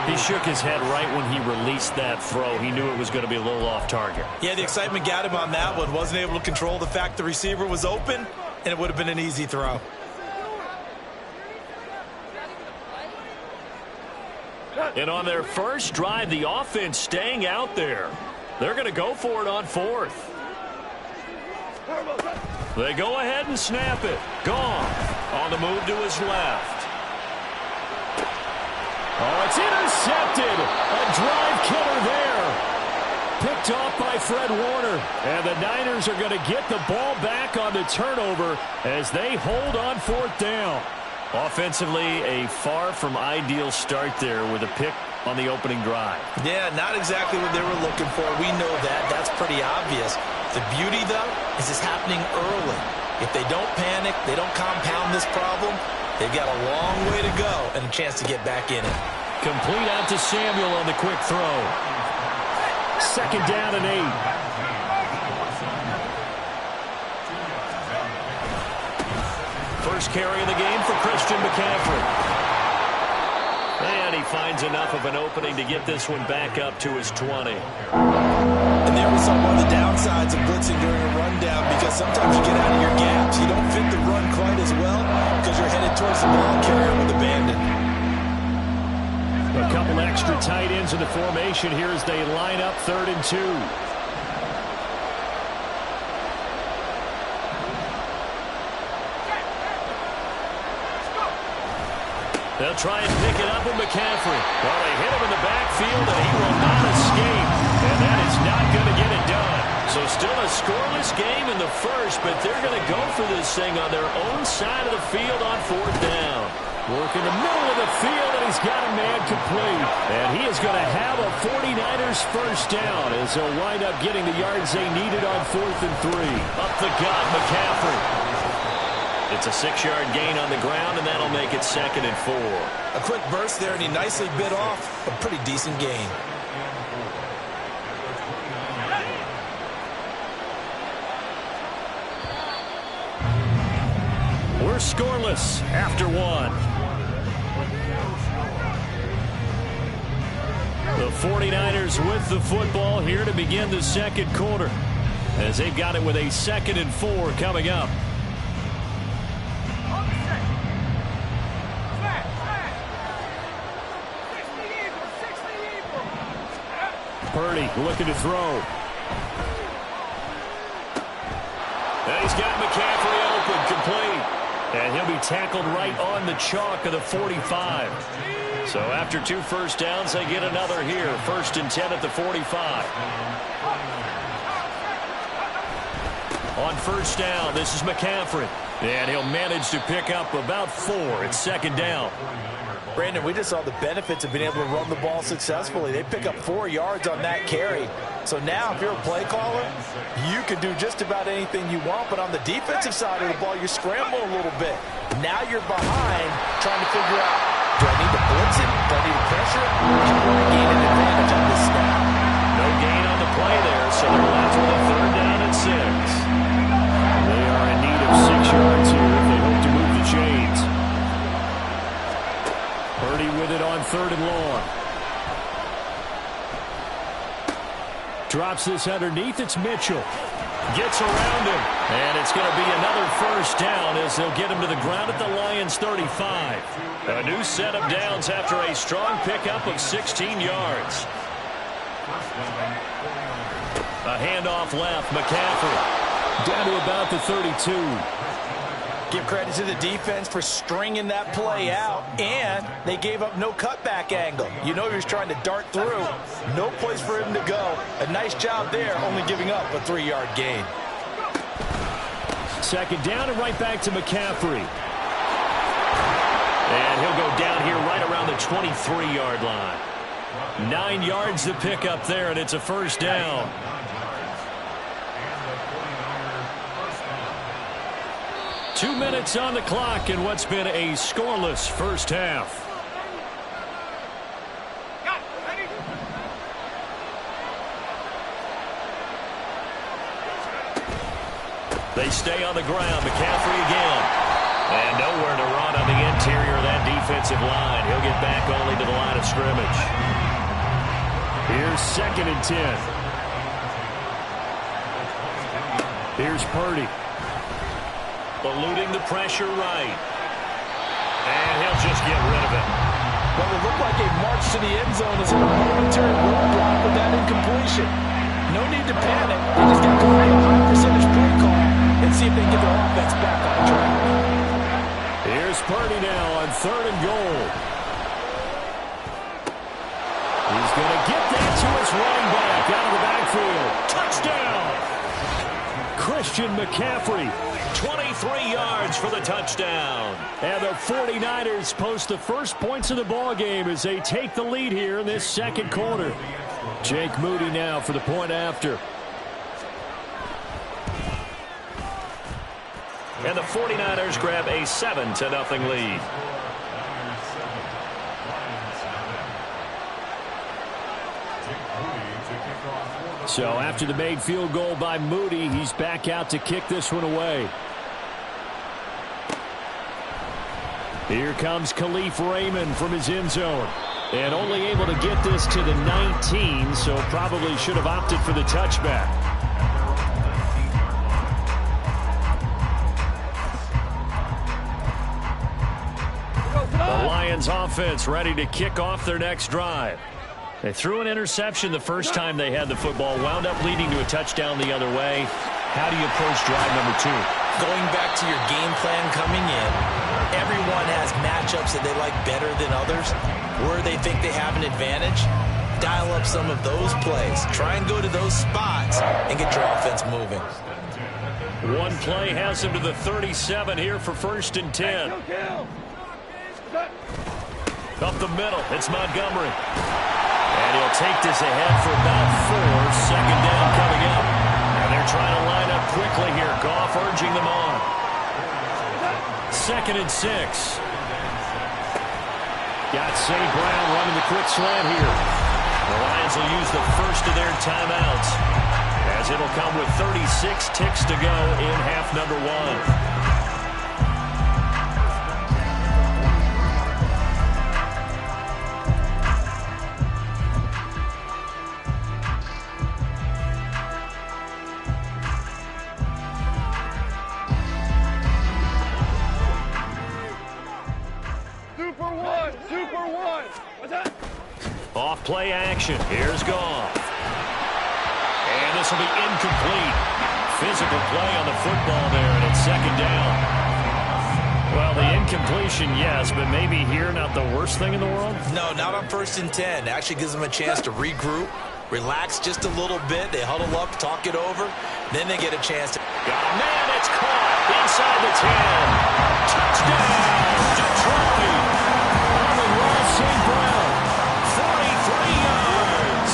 Speaker 2: He shook his head right when he released that throw. He knew it was going to be a little off target.
Speaker 4: Yeah, the excitement got him on that one. Wasn't able to control the fact the receiver was open, and it would have been an easy throw.
Speaker 2: And on their first drive, the offense staying out there. They're going to go for it on 4th. They go ahead and snap it. Goff on the move to his left. Oh, it's intercepted. A drive killer there. Picked off by Fred Warner. And the Niners are going to get the ball back on the turnover as they hold on 4th down. Offensively, a far from ideal start there with a pick on the opening drive.
Speaker 4: Yeah, not exactly what they were looking for. We know that. That's pretty obvious. The beauty, though, is this happening early. If they don't panic, they don't compound this problem, they've got a long way to go and a chance to get back in it.
Speaker 2: Complete out to Samuel on the quick throw. 2nd down and 8. First carry of the game for Christian McCaffrey. And he finds enough of an opening to get this one back up to his 20.
Speaker 4: And there we saw one of the downsides of blitzing during a rundown because sometimes you get out of your gaps. You don't fit the run quite as well because you're headed towards the ball carrier with abandon.
Speaker 2: A couple extra tight ends in the formation here as they line up 3rd and 2. They'll try and pick it up with McCaffrey. Well, they hit him in the backfield, and he will not escape. And that is not going to get it done. So still a scoreless game in the first, but they're going to go for this thing on their own side of the field on 4th down. Work in the middle of the field, and he's got a man complete. And he is going to have a 49ers first down as they'll wind up getting the yards they needed on 4th and 3. Up the gut, McCaffrey. It's a 6-yard gain on the ground, and that'll make it 2nd and 4.
Speaker 5: A quick burst there, and he nicely bit off a pretty decent gain.
Speaker 8: We're scoreless after 1. The 49ers with the football here to begin the second quarter, as they've got it with a 2nd and 4 coming up. Purdy looking to throw.
Speaker 2: And he's got McCaffrey open, complete.
Speaker 8: And he'll be tackled right on the chalk of the 45.
Speaker 2: So after 2 first downs, they get another here. 1st and 10 at the 45.
Speaker 8: On 1st down, this is McCaffrey. And he'll manage to pick up about 4. It's 2nd down.
Speaker 4: Brandon, we just saw the benefits of being able to run the ball successfully. They pick up 4 yards on that carry. So now if you're a play caller, you can do just about anything you want. But on the defensive side of the ball, you scramble a little bit. Now you're behind trying to figure out, do I need to blitz it? Do I need to pressure it? How do I gain an advantage on this snap?
Speaker 2: No gain on the play there, so they're left with a 3rd down and 6.
Speaker 8: They are in need of 6 yards here if they hope to move the chains. Purdy with it on 3rd and long. Drops this underneath. It's Mitchell. Gets around him. And it's going to be another 1st down as they'll get him to the ground at the Lions' 35.
Speaker 2: A new set of downs after a strong pickup of 16 yards.
Speaker 8: A handoff left. McCaffrey down to about the 32.
Speaker 4: Give credit to the defense for stringing that play out, and they gave up no cutback angle. You know he was trying to dart through. No place for him to go. A nice job there, only giving up a 3-yard gain.
Speaker 8: 2nd down and right back to McCaffrey. And he'll go down here right around the 23-yard line. 9 yards to pick up there, and it's a 1st down. Two minutes on the clock in what's been a scoreless first half. They stay on the ground. McCaffrey again.
Speaker 2: And nowhere to run on the interior of that defensive line. He'll get back only to the line of scrimmage.
Speaker 8: Here's 2nd and 10. Here's Purdy.
Speaker 2: Eluding the pressure right. And he'll just get rid of it.
Speaker 5: Well, it looked like a march to the end zone is a momentary roadblock with that incompletion. No need to panic. They just got to play a high percentage play call and see if they can get their offense back on track.
Speaker 8: Here's Purdy now on 3rd and goal. He's going to get that to his running back out of the backfield. Touchdown! Christian McCaffrey.
Speaker 2: 23 yards for the touchdown.
Speaker 8: And the 49ers post the first points of the ball game as they take the lead here in this second quarter. Jake Moody now for the point after.
Speaker 2: And the 49ers grab a 7-0 lead.
Speaker 8: So after the made field goal by Moody, he's back out to kick this one away. Here comes Khalif Raymond from his end zone. And only able to get this to the 19, so probably should have opted for the touchback. The Lions offense ready to kick off their next drive. They threw an interception the first time they had the football, wound up leading to a touchdown the other way. How do you approach drive number 2?
Speaker 4: Going back to your game plan coming in, everyone has matchups that they like better than others, where they think they have an advantage. Dial up some of those plays. Try and go to those spots and get your offense moving.
Speaker 8: One play has him to the 37 here for 1st and 10. Up the middle, it's Montgomery. And he'll take this ahead for about 4. 2nd down coming up. And they're trying to line up quickly here. Goff urging them on. 2nd and 6. Got St. Brown running the quick slant here. The Lions will use the first of their timeouts, as it'll come with 36 ticks to go in half number 1. Off play action. Here's Goff. And this will be incomplete. Physical play on the football there, and it's 2nd down. Well, the incompletion, yes, but maybe here not the worst thing in the world?
Speaker 4: No, not on 1st and 10. Actually gives them a chance to regroup, relax just a little bit. They huddle up, talk it over. Then they get a chance to...
Speaker 8: Got a man, it's caught inside the 10. Touchdown, Detroit. On the run, St. Brown. 43 yards.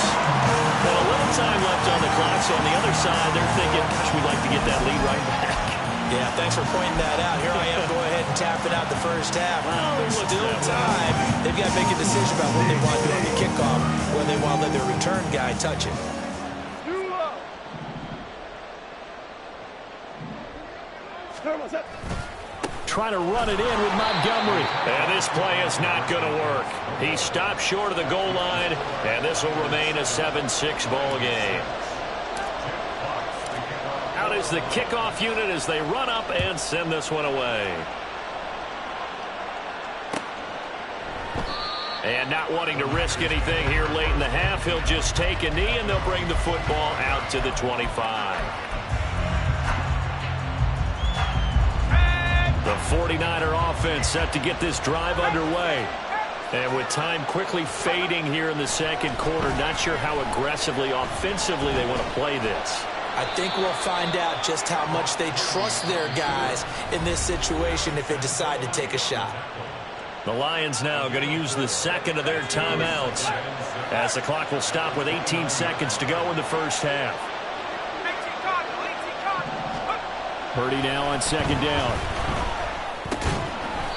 Speaker 8: And a little time left on the clock, so on the other side, they're thinking, gosh, we'd like to get that lead right back.
Speaker 4: Yeah, thanks for pointing that out. Here I am, go ahead and tapping out the first half.
Speaker 8: Well,
Speaker 4: there's still time. They've got to make a decision about what they want to do on the kickoff, whether they want to let their return guy touch it.
Speaker 8: Trying to run it in with Montgomery. And this play is not going to work. He stopped short of the goal line, and this will remain a 7-6 ball game. Out is the kickoff unit as they run up and send this one away. And not wanting to risk anything here late in the half, he'll just take a knee, and they'll bring the football out to the 25. The 49er offense set to get this drive underway. And with time quickly fading here in the second quarter, not sure how aggressively, offensively they want to play this.
Speaker 4: I think we'll find out just how much they trust their guys in this situation if they decide to take a shot.
Speaker 8: The Lions now going to use the second of their timeouts, as the clock will stop with 18 seconds to go in the first half. Purdy now on 2nd down.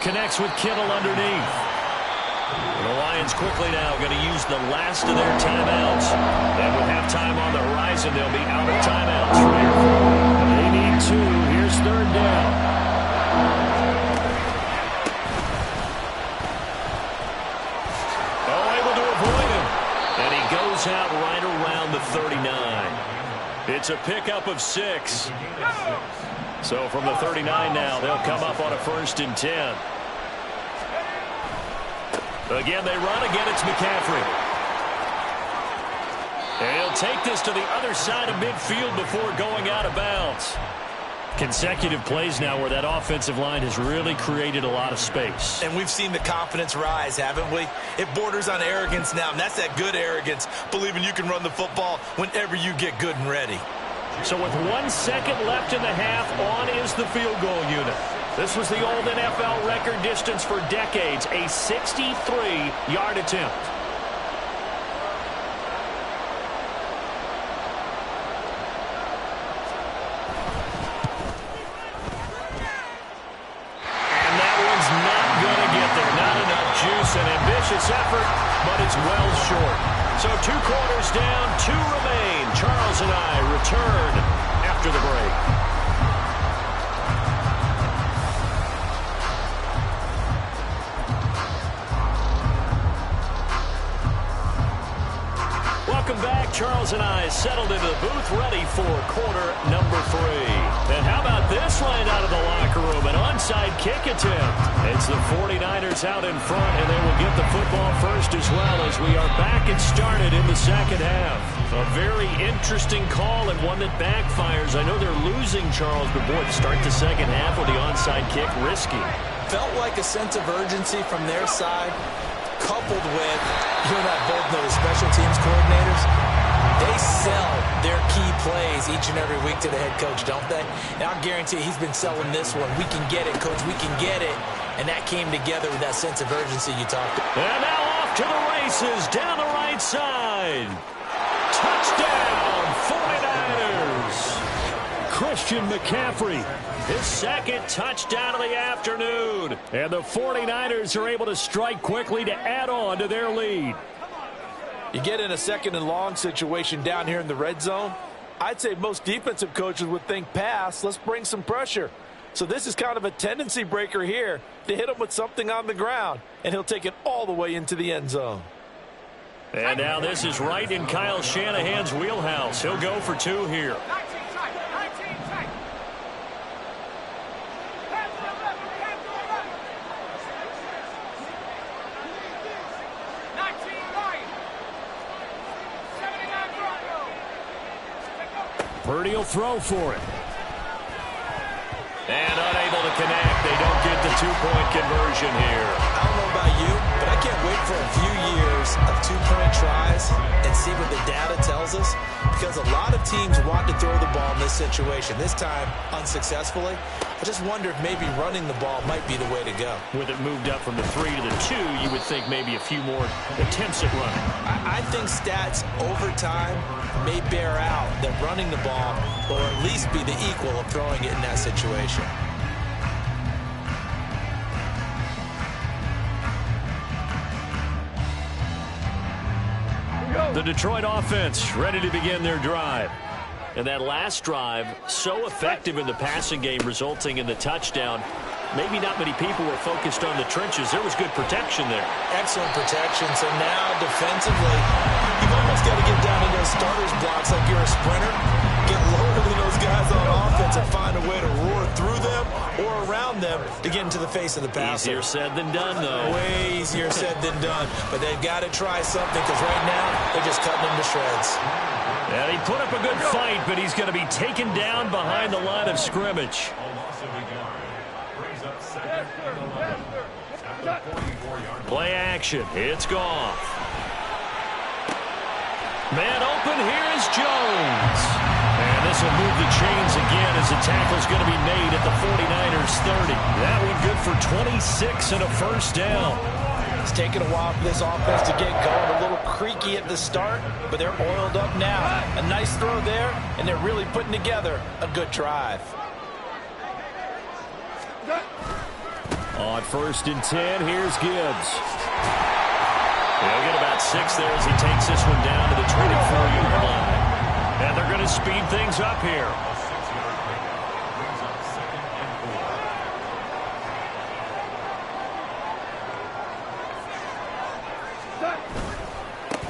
Speaker 8: Connects with Kittle underneath. The Lions quickly now going to use the last of their timeouts. And with halftime on the horizon, they'll be out of timeouts from here. They need 2. Here's 3rd down. Oh, able to avoid him. And he goes out right around the 39. It's a pickup of 6. So from the 39 now, they'll come up on a 1st and 10. Again, they run. Again, it's McCaffrey. And he'll take this to the other side of midfield before going out of bounds. Consecutive plays now where that offensive line has really created a lot of space.
Speaker 4: And we've seen the confidence rise, haven't we? It borders on arrogance now, and that's that good arrogance, believing you can run the football whenever you get good and ready.
Speaker 8: So with 1 second left in the half, on is the field goal unit. This was the old NFL record distance for decades, a 63-yard attempt. And that one's not going to get there. Not enough juice, an ambitious effort, but it's well short. So 2 quarters down, 2 remain. Charles and I return after the break. Welcome back. Charles and I settled into the booth, ready for quarter number 3. And how about this line out of the locker room? An onside kick attempt. It's the 49ers out in front, and they will get the football first as well as we are back and started in the second half. A very interesting call and one that backfires. I know they're losing, Charles, but boy, to start the second half with the onside kick, risky.
Speaker 4: felt like a sense of urgency from their side, coupled with, you and I both know the special teams coordinators, they sell their key plays each and every week to the head coach, don't they? And I'll guarantee he's been selling this one. We can get it, coach, we can get it. And that came together with that sense of urgency you talked about.
Speaker 2: And now off to the races down the right side. Touchdown, 49ers. Christian McCaffrey, his second touchdown of the afternoon. And the 49ers are able to strike quickly to add on to their lead.
Speaker 5: You get in a second and long situation down here in the red zone. I'd say most defensive coaches would think pass. Let's bring some pressure. So this is kind of a tendency breaker here to hit him with something on the ground. And he'll take it all the way into the end zone.
Speaker 2: And now this is right in Kyle Shanahan's wheelhouse. He'll go for two here. Purdy will throw for it. And unable to connect. They don't get the two-point conversion here.
Speaker 4: I don't know about you, but I can't wait for a few years of two-point tries and see what the data tells us, because a lot of teams want to throw the ball in this situation. This time, unsuccessfully. I just wonder if maybe running the ball might be the way to go.
Speaker 2: With it moved up from the 3 to the 2, you would think maybe a few more attempts at running.
Speaker 4: I think stats over time may bear out that running the ball will at least be the equal of throwing it in that situation.
Speaker 2: The Detroit offense ready to begin their drive. And that last drive, so effective in the passing game, resulting in the touchdown. Maybe not many people were focused on the trenches. There was good protection there.
Speaker 4: Excellent protection. So now, defensively, you've almost got to get down in those starters blocks like you're a sprinter. Get lower than those guys on offense and find a way to roar through them or around them to get into the face of the passer.
Speaker 2: Easier said than done, though.
Speaker 4: Way easier said than done. But they've got to try something, because right now, they're just cutting them to shreds.
Speaker 2: And he put up a good fight, but he's going to be taken down behind the line of scrimmage. Play action. It's Goff. Man open. Here is Jones. And this will move the chains again as the tackle's going to be made at the 49ers 30. That one good for 26 and a first down.
Speaker 4: It's taken a while for this offense to get going. A little creaky at the start, but they're oiled up now. A nice throw there, and they're really putting together a good drive.
Speaker 2: On 1st and 10, here's Gibbs. He'll get about 6 there as he takes this one down to the 24-yard line. And they're going to speed things up here.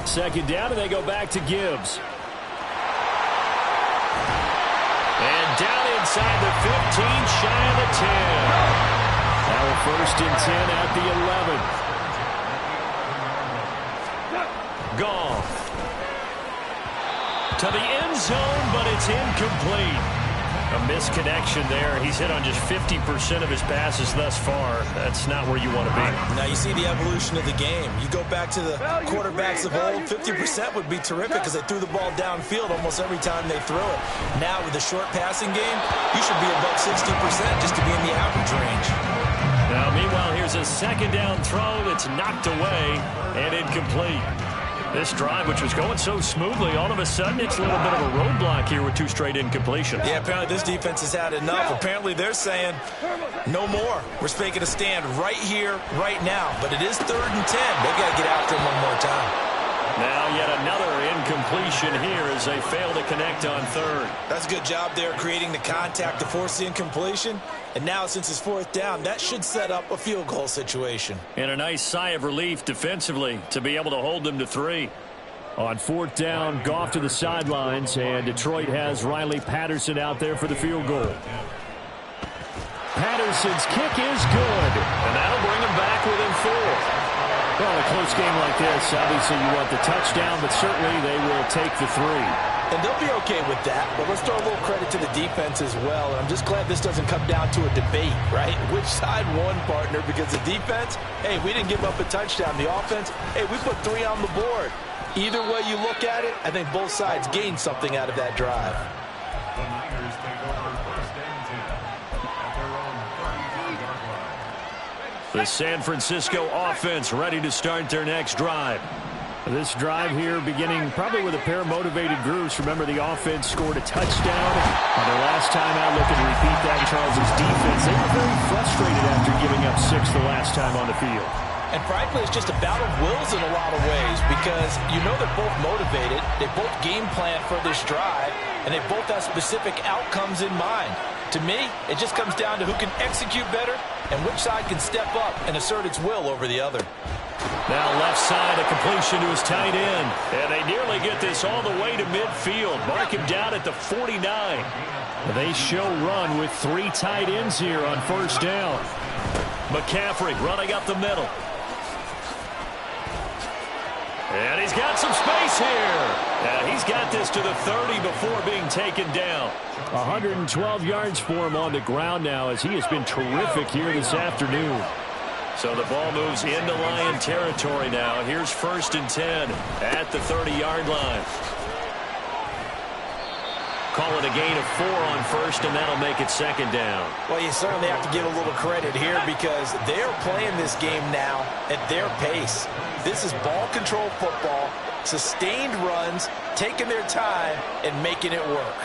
Speaker 2: Second down, and they go back to Gibbs. And down inside the 15, shy of the 10. Now 1st and 10 at the 11. Goff. To the end zone, but it's incomplete. A misconnection there. He's hit on just 50% of his passes thus far. That's not where you want to be.
Speaker 4: Now you see the evolution of the game. You go back to the quarterbacks of old, 50% would be terrific because they threw the ball downfield almost every time they throw it. Now with the short passing game, you should be above 60% just to be in the average range.
Speaker 2: Now meanwhile, here's a second down throw that's knocked away and incomplete. This drive, which was going so smoothly, all of a sudden it's a little bit of a roadblock here with 2 straight incompletions.
Speaker 4: Yeah, apparently this defense has had enough. Apparently they're saying, no more. We're making a stand right here, right now. But it is 3rd and 10. They've got to get after him one more time.
Speaker 2: Now yet another incompletion here as they fail to connect on 3rd.
Speaker 4: That's a good job there creating the contact to force the incompletion. And now since it's 4th down, that should set up a field goal situation.
Speaker 2: And a nice sigh of relief defensively to be able to hold them to 3. On 4th down, Goff to the sidelines, and Detroit has Riley Patterson out there for the field goal. Patterson's kick is good, and that'll bring him back within 4. Well, in a close game like this, obviously you want the touchdown, but certainly they will take the 3.
Speaker 4: And they'll be okay with that, but let's throw a little credit to the defense as well. And I'm just glad this doesn't come down to a debate, right? Which side won, partner? Because the defense, hey, we didn't give up a touchdown. The offense, hey, we put 3 on the board. Either way you look at it, I think both sides gained something out of that drive.
Speaker 6: The Niners take over 1st and 10 at their own 32-yard line.
Speaker 2: The San Francisco offense ready to start their next drive. This drive here beginning probably with a pair of motivated groups. Remember, the offense scored a touchdown on their last time out. Looking to repeat that in Charles' defense. They were very frustrated after giving up 6 the last time on the field.
Speaker 4: And frankly, it's just a battle of wills in a lot of ways because you know they're both motivated. They both game plan for this drive, and they both have specific outcomes in mind. To me, it just comes down to who can execute better and which side can step up and assert its will over the other.
Speaker 2: Now left side, a completion to his tight end. And they nearly get this all the way to midfield. Mark him down at the 49. They show run with 3 tight ends here on 1st down. McCaffrey running up the middle. And he's got some space here. And he's got this to the 30 before being taken down. 112 yards for him on the ground now as he has been terrific here this afternoon. So the ball moves into Lion territory now. Here's 1st and 10 at the 30-yard line. Call it a gain of 4 on 1st, and that'll make it 2nd down.
Speaker 4: Well, you certainly have to give a little credit here because they're playing this game now at their pace. This is ball control football, sustained runs, taking their time, and making it work.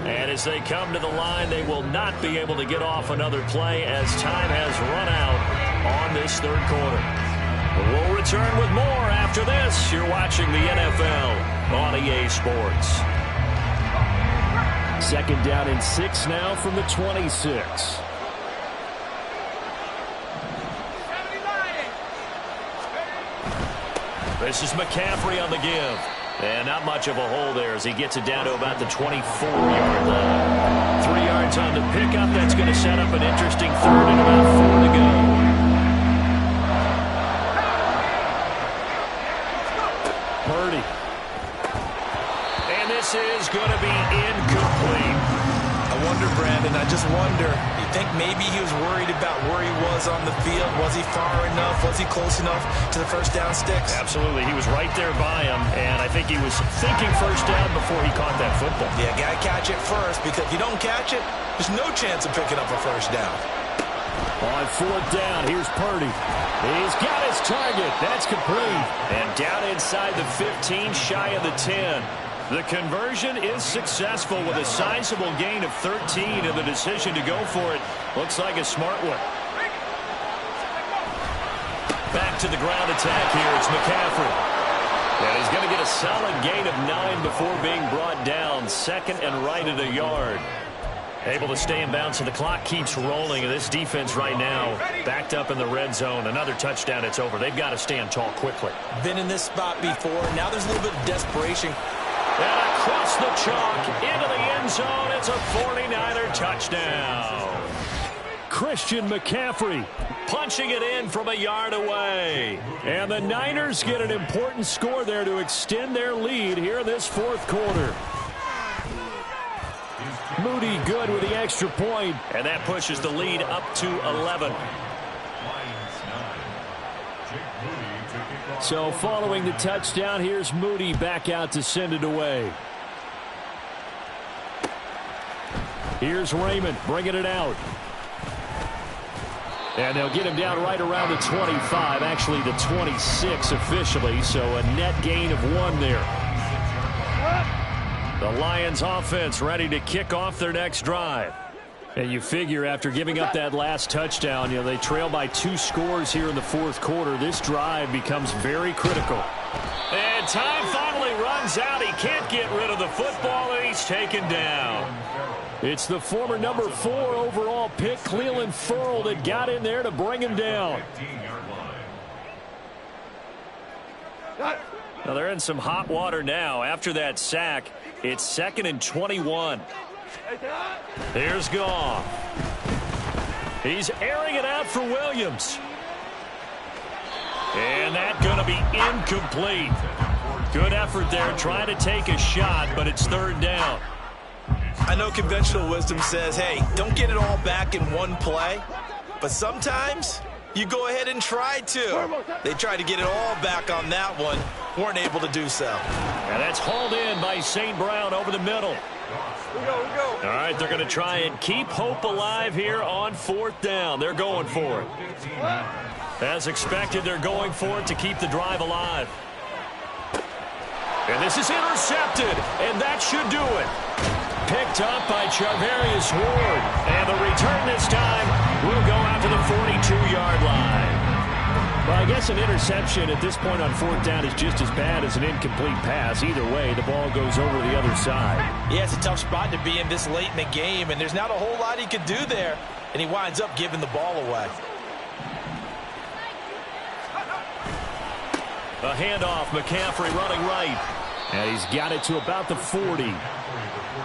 Speaker 2: And as they come to the line, they will not be able to get off another play as time has run out on this 3rd quarter. We'll return with more after this. You're watching the NFL on EA Sports. 2nd down and 6 now from the 26. This is McCaffrey on the give. And not much of a hole there as he gets it down to about the 24-yard line. 3 yards on the pickup. That's going to set up an interesting 3rd and about 4 to go. Purdy. And this is going to be incomplete.
Speaker 4: I wonder, Brandon, I just wonder, you think maybe he was worried about where he was on the field? Was he far enough? Was he close enough to the 1st down sticks?
Speaker 2: Absolutely. He was right there by him, and I think he was thinking 1st down before he caught that football.
Speaker 4: Yeah, got to catch it first, because if you don't catch it, there's no chance of picking up a 1st down.
Speaker 2: On 4th down, here's Purdy. He's got his target. That's complete. And down inside the 15, shy of the 10. The conversion is successful with a sizable gain of 13, and the decision to go for it looks like a smart one. Back to the ground attack here. It's McCaffrey. And he's going to get a solid gain of 9 before being brought down. 2nd and right at a yard. Able to stay in bounds, so the clock keeps rolling. And this defense right now backed up in the red zone. Another touchdown, it's over. They've got to stand tall quickly.
Speaker 4: Been in this spot before. Now there's a little bit of desperation.
Speaker 2: And across the chalk into the end zone. It's a 49er touchdown. Christian McCaffrey punching it in from a yard away. And the Niners get an important score there to extend their lead here in this 4th quarter. Moody good with the extra point. And that pushes the lead up to 11. So following the touchdown, here's Moody back out to send it away. Here's Raymond bringing it out. And they'll get him down right around the 25, actually the 26 officially, so a net gain of 1 there. The Lions offense ready to kick off their next drive. And you figure after giving up that last touchdown, they trail by 2 scores here in the 4th quarter. This drive becomes very critical. And time finally runs out. He can't get rid of the football, and he's taken down. It's the former number 4 overall pick, Clelin Ferrell, that got in there to bring him down. Now they're in some hot water now. After that sack, it's 2nd and 21. Here's Goff. He's airing it out for Williams. And that's going to be incomplete. Good effort there trying to take a shot, but it's third down.
Speaker 4: I know conventional wisdom says, hey, don't get it all back in one play. But sometimes you go ahead and try to. They tried to get it all back on that one. Weren't able to do so.
Speaker 2: And that's hauled in by St. Brown over the middle.
Speaker 3: We go.
Speaker 2: All right, they're going to try and keep hope alive here on fourth down. They're going for it. As expected, they're going for it to keep the drive alive. And this is intercepted, and that should do it. Picked up by Charvarius Ward. And the return this time will go out to the 42-yard line. Well, I guess an interception at this point on fourth down is just as bad as an incomplete pass. Either way, the ball goes over the other side.
Speaker 4: Yeah, it's a tough spot to be in this late in the game, and there's not a whole lot he could do there. And he winds up giving the ball away.
Speaker 2: A handoff, McCaffrey running right. And he's got it to about the 40.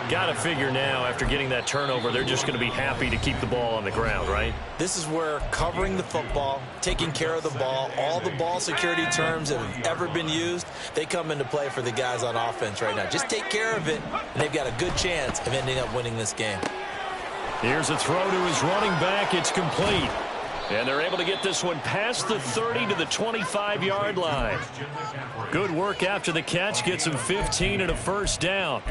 Speaker 2: Got to figure now, after getting that turnover, they're just going to be happy to keep the ball on the ground, right?
Speaker 4: This is where covering the football, taking care of the ball, all the ball security terms that have ever been used, they come into play for the guys on offense right now. Just take care of it, and they've got a good chance of ending up winning this game.
Speaker 2: Here's a throw to his running back. It's complete. And they're able to get this one past the 30 to the 25-yard line. Good work after the catch. Gets him 15 and a first down.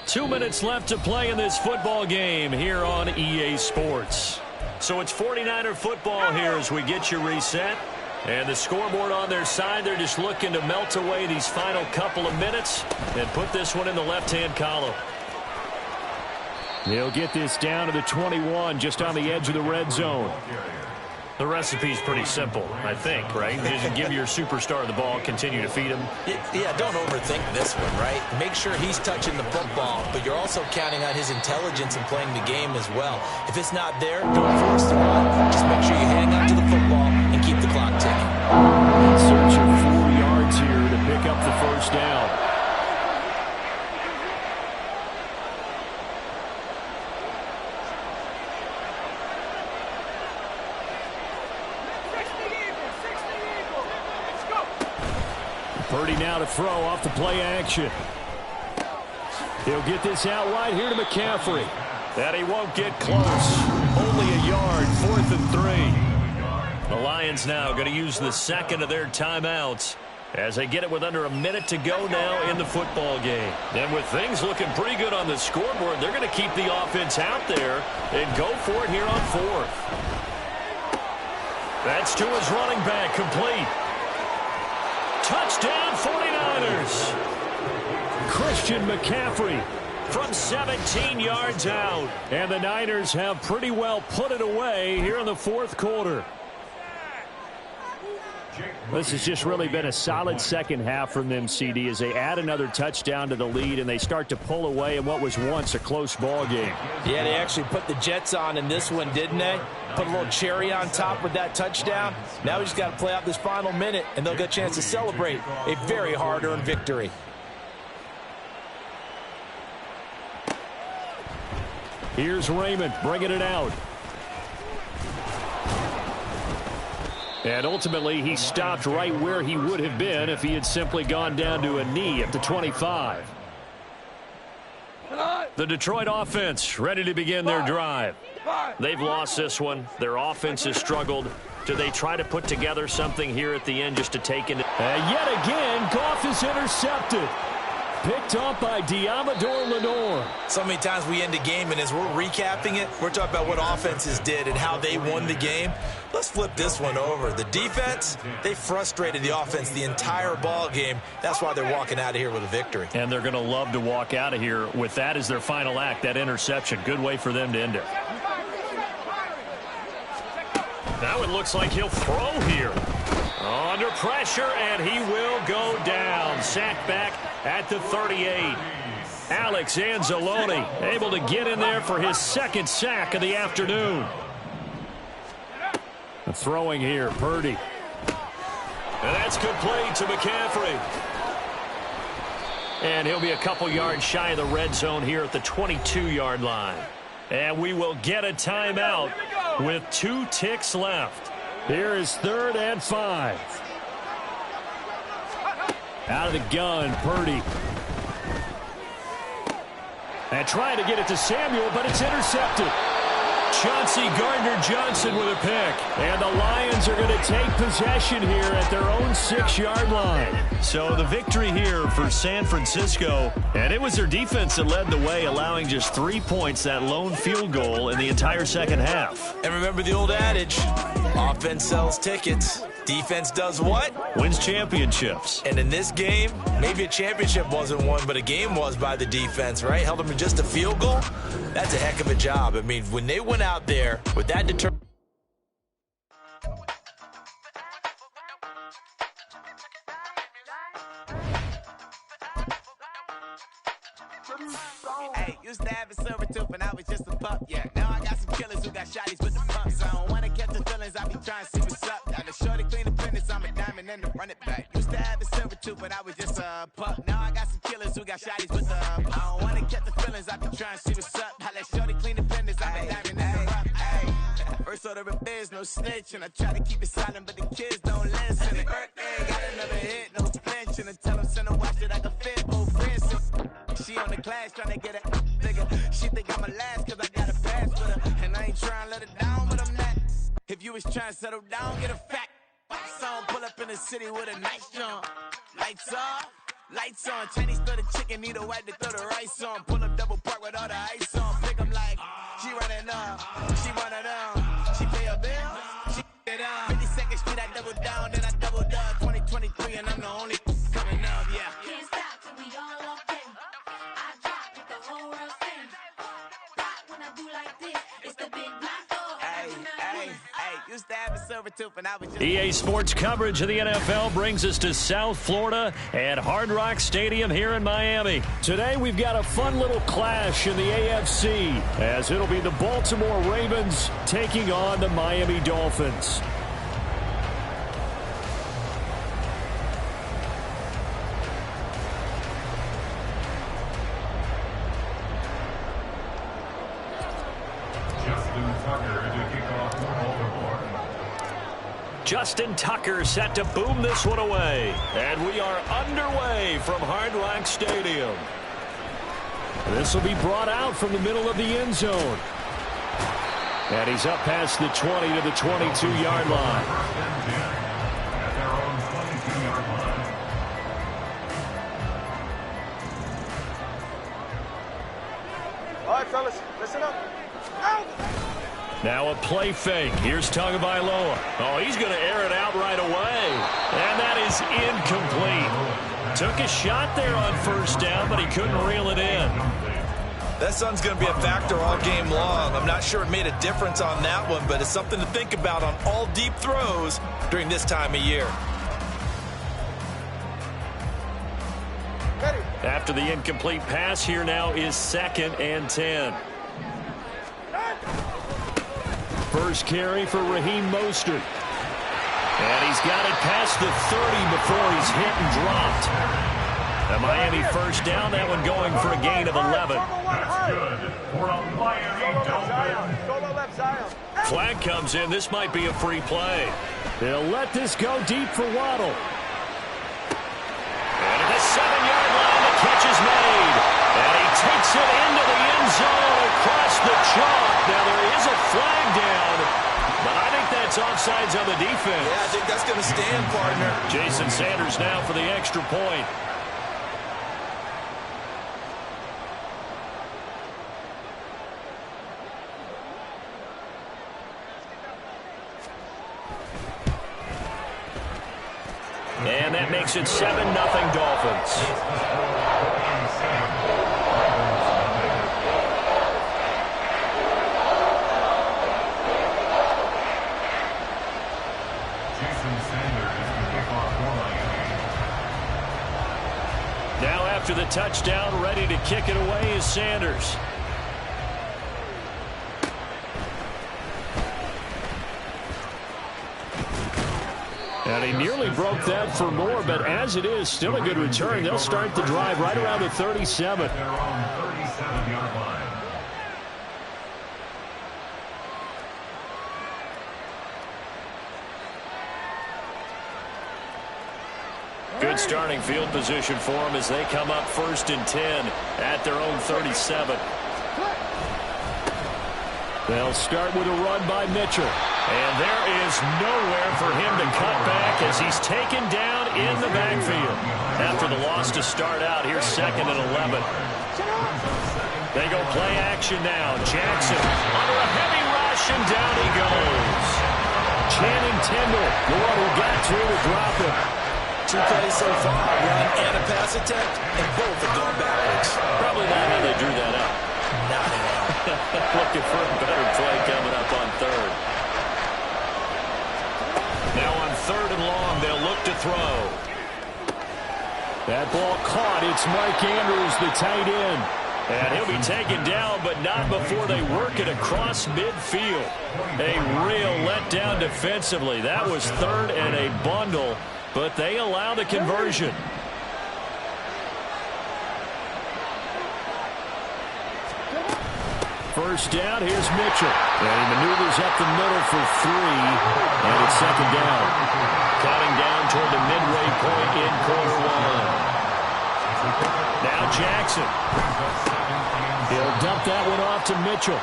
Speaker 2: 2 minutes left to play in this football game here on EA Sports. So it's 49er football here as we get you reset. And the scoreboard on their side, they're just looking to melt away these final couple of minutes and put this one in the left-hand column. They'll get this down to the 21, just on the edge of the red zone. The recipe's pretty simple, I think, right? Just give your superstar the ball, continue to feed him.
Speaker 4: Yeah, don't overthink this one, right? Make sure he's touching the football, but you're also counting on his intelligence in playing the game as well. If it's not there, don't force the run. Just make sure you hang on to the football and keep the clock ticking.
Speaker 2: In search of 4 yards here to pick up the first down. Purdy now to throw off the play action. He'll get this out wide here to McCaffrey. And he won't get close. Only a yard, 4th and 3. The Lions now going to use the second of their timeouts as they get it with under a minute to go now in the football game. And with things looking pretty good on the scoreboard, they're going to keep the offense out there and go for it here on 4th. That's to his running back, complete. Touchdown 49ers. Christian McCaffrey from 17 yards out. And the Niners have pretty well put it away here in the fourth quarter. This has just really been a solid second half from them, CD, as they add another touchdown to the lead and they start to pull away in what was once a close ball game.
Speaker 4: Yeah, they actually put the Jets on in this one, didn't they? Put a little cherry on top with that touchdown. Now we just got to play out this final minute, and they'll get a chance to celebrate a very hard-earned victory.
Speaker 2: Here's Raymond bringing it out. And ultimately, he stopped right where he would have been if he had simply gone down to a knee at the 25. The Detroit offense ready to begin their drive. They've lost this one. Their offense has struggled. Do they try to put together something here at the end just to take it? And yet again, Goff is intercepted. Picked up by Diamador Lenore.
Speaker 4: So many times we end a game, and as we're recapping it, we're talking about what offenses did and how they won the game. Let's flip this one over. The defense, they frustrated the offense the entire ball game. That's why they're walking out of here with a victory.
Speaker 2: And they're going to love to walk out of here with that as their final act, that interception. Good way for them to end it. Now it looks like he'll throw here. Under pressure, and he will go down. Sacked back at the 38. Alex Anzalone able to get in there for his second sack of the afternoon. Throwing here, Purdy. And that's complete to McCaffrey. And he'll be a couple yards shy of the red zone here at the 22-yard line. And we will get a timeout with 2 ticks left. Here is 3rd and 5. Out of the gun, Purdy. And trying to get it to Samuel, but it's intercepted. Chauncey Gardner-Johnson with a pick. And the Lions are going to take possession here at their own 6-yard line. So the victory here for San Francisco. And it was their defense that led the way, allowing just 3 points, that lone field goal in the entire second half.
Speaker 4: And remember the old adage, offense sells tickets. Defense does what?
Speaker 2: Wins championships.
Speaker 4: And in this game, maybe a championship wasn't won, but a game was by the defense, right? Held them to just a field goal. That's a heck of a job. I mean, when they went out there with that determination.
Speaker 9: Hey, used to have a silver tooth and I was just a pup, yeah. Now I got some killers who got shotties with the pumps. I don't wanna catch the feelings, I be trying to see what's up. Got a shorty clean the fitness, I'm a diamond and to run it back. Used to have a silver tooth, but I was just a pup. Now I got some killers who got shotties with the I don't wanna catch the feelings, I be trying to see what's up. I let shorty clean the fitness, I'm a diamond and to run it. First order of biz, no snitch, and I try to keep it silent, but the kids don't listen. Birthday, got another hit, no flinch, and I tell them send a watch that I can fit, old friends. She on the class trying to get a nigga. She think I'm a last cause I got a pass with her. And I ain't trying to let her down, but I'm not. If you was trying to settle down, get a fact. Song pull up in the city with a nice jump. Lights off, lights on. Chinese throw the chicken, need a wipe to throw the rice on. Pull up double park with all the ice on. Pick 'em like, she running up, she one of them. She pay a bill, she it up. 52nd Street, I double down, then I doubled up. 2023 and I'm the only coming up, yeah.
Speaker 10: Can't stop till we all up in. I drop with the whole world sing. Rock when I do like this, it's the big black door.
Speaker 9: Hey, used to have a silver tooth and I was just...
Speaker 2: EA Sports coverage of the NFL brings us to South Florida at Hard Rock Stadium here in Miami. Today we've got a fun little clash in the AFC as it'll be the Baltimore Ravens taking on the Miami Dolphins. Justin Tucker set to boom this one away. And we are underway from Hard Rock Stadium. This will be brought out from the middle of the end zone. And he's up past the 20 to the 22-yard line.
Speaker 6: At their own 22-yard line.
Speaker 3: All right, fellas, listen up. Out!
Speaker 2: Now a play fake. Here's Tagovailoa. Oh, he's going to air it out right away. And that is incomplete. Took a shot there on first down, but he couldn't reel it in.
Speaker 4: That sun's going to be a factor all game long. I'm not sure it made a difference on that one, but it's something to think about on all deep throws during this time of year.
Speaker 2: After the incomplete pass, here now is 2nd and 10. First carry for Raheem Mostert. And he's got it past the 30 before he's hit and dropped. A Miami first down, that one going for a gain of 11.
Speaker 6: That's good for a Miami Dolphin.
Speaker 2: Flag comes in. This might be a free play. They'll let this go deep for Waddle. And at the 7-yard line, the catch is made. And he takes it into the end zone across the chalk. Now there is a flag down, but I think that's offsides on the defense.
Speaker 4: Yeah, I think that's going to stand, partner.
Speaker 2: Jason Sanders now for the extra point. And that makes it 7-0 Dolphins. Now after the touchdown, ready to kick it away is Sanders. And he nearly broke that for more, but as it is, still a good return. They'll start the drive right around the 37.
Speaker 6: Their own 37-yard line.
Speaker 2: Good starting field position for them as they come up 1st and 10 at their own 37.
Speaker 8: They'll start with a run by Mitchell.
Speaker 2: And there is nowhere for him to cut back as he's taken down in the backfield. After the loss to start out, here's 2nd and 11. They go play action now. Jackson under a heavy rush, and down he goes.
Speaker 8: Channing Tindall, the one who got to drop him.
Speaker 5: 2 plays so far, run and a pass attempt, and both have gone backwards.
Speaker 2: Probably not how they drew that up.
Speaker 5: Not at all.
Speaker 2: Looking for a better play coming up on 3rd. Now on 3rd and long, they'll look to throw.
Speaker 8: That ball caught. It's Mike Andrews, the tight end.
Speaker 2: And he'll be taken down, but not before they work it across midfield. A real letdown defensively. That was 3rd and a bundle, but they allow the conversion.
Speaker 8: First down, here's Mitchell. And he maneuvers up the middle for 3, and it's 2nd down.
Speaker 2: Counting down toward the midway point in quarter 1. Now Jackson.
Speaker 8: He'll dump that one off to Mitchell.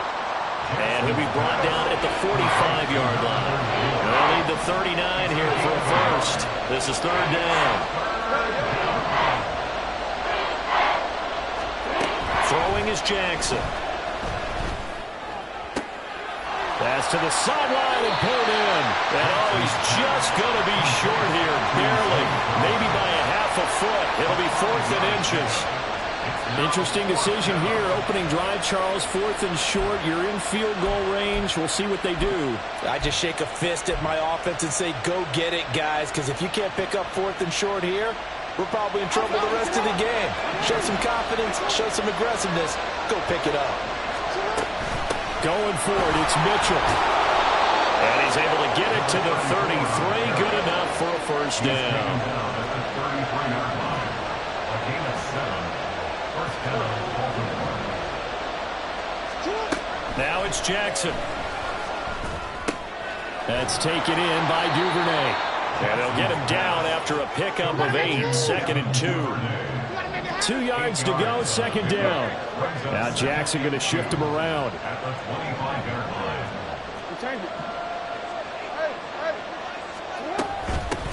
Speaker 2: And he'll be brought down at the 45-yard line. They'll need the 39 here for a first. This is 3rd down. Throwing is Jackson.
Speaker 8: Pass to the sideline and pulled in.
Speaker 2: And he's just going to be short here, barely. Maybe by a half a foot. It'll be 4th and inches.
Speaker 8: Interesting decision here. Opening drive, Charles, 4th and short. You're in field goal range. We'll see what they do.
Speaker 5: I just shake a fist at my offense and say, go get it, guys, because if you can't pick up 4th and short here, we're probably in trouble the rest of the game. Show some confidence, show some aggressiveness, go pick it up.
Speaker 8: Going for it, it's Mitchell.
Speaker 2: And he's able to get it to the 33. Good enough for a first down. Now it's Jackson.
Speaker 8: That's taken in by Duvernay.
Speaker 2: And they'll get him down after a pickup of 8. 2nd and 2.
Speaker 8: 2 yards to go, 2nd down. Now Jackson going to shift him around.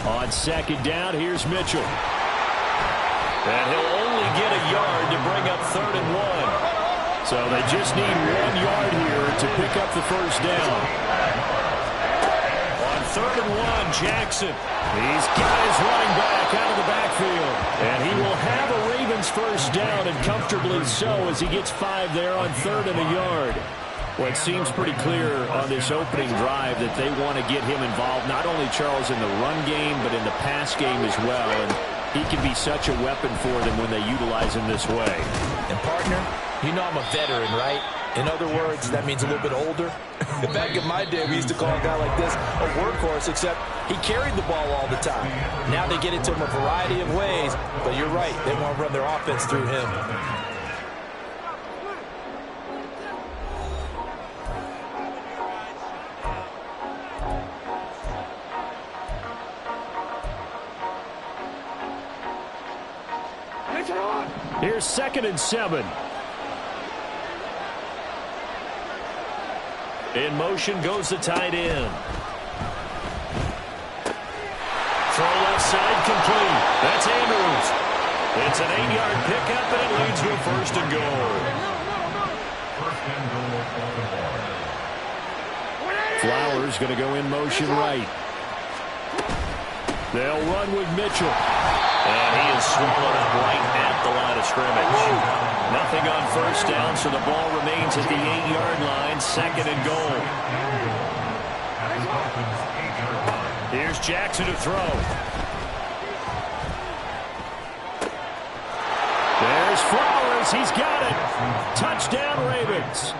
Speaker 8: On 2nd down, here's Mitchell.
Speaker 2: And he'll only get a yard to bring up 3rd and 1.
Speaker 8: So they just need 1 yard here to pick up the first down.
Speaker 2: On 3rd and 1, Jackson.
Speaker 8: He's got his running back out of the backfield. And he will have a Ravens first down, and comfortably so, as he gets 5 there on 3rd and a yard. Well, it seems pretty clear on this opening drive that they want to get him involved, not only, Charles, in the run game, but in the pass game as well. And he can be such a weapon for them when they utilize him this way.
Speaker 5: And, partner, you know I'm a veteran, right? In other words, that means a little bit older. Back in my day, we used to call a guy like this a workhorse, except he carried the ball all the time. Now they get it to him a variety of ways, but you're right. They want to run their offense through him.
Speaker 8: Here's 2nd and 7.
Speaker 2: In motion goes the tight end. Throw left side complete. That's Andrews. It's an 8-yard pickup, and it leads to a 1st and goal.
Speaker 8: Flowers going to go in motion right. They'll run with Mitchell.
Speaker 2: And he is swallowed up right at the line of scrimmage. Nothing on first down, so the ball remains at the 8-yard line, 2nd and goal. Here's Jackson to throw.
Speaker 8: There's Flowers. He's got it. Touchdown, Ravens.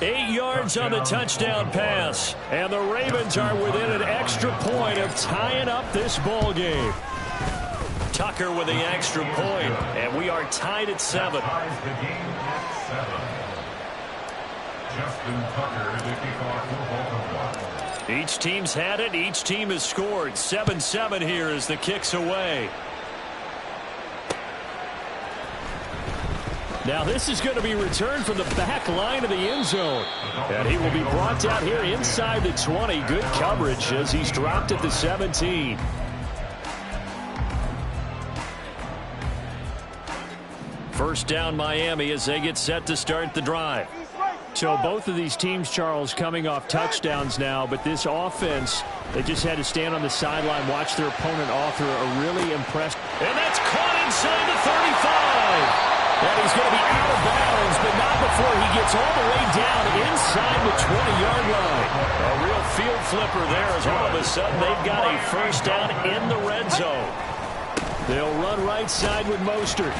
Speaker 2: 8 yards on the touchdown pass.
Speaker 8: And the Ravens are within an extra point of tying up this ball game.
Speaker 2: Tucker with the extra point, and we are tied at 7. Each team's had it. Each team has scored. 7-7 here as the kick's away. Now this is going to be returned from the back line of the end zone. And he will be brought down here inside the 20. Good coverage as he's dropped at the 17. First down Miami as they get set to start the drive. So both of these teams, Charles, coming off touchdowns now, but this offense, they just had to stand on the sideline, watch their opponent author a really impressed. And that's caught inside the 35. And he's going to be out of bounds, but not before he gets all the way down inside the 20-yard line. A real field flipper there as all of a sudden they've got a first down in the red zone. They'll run right side with Mostert.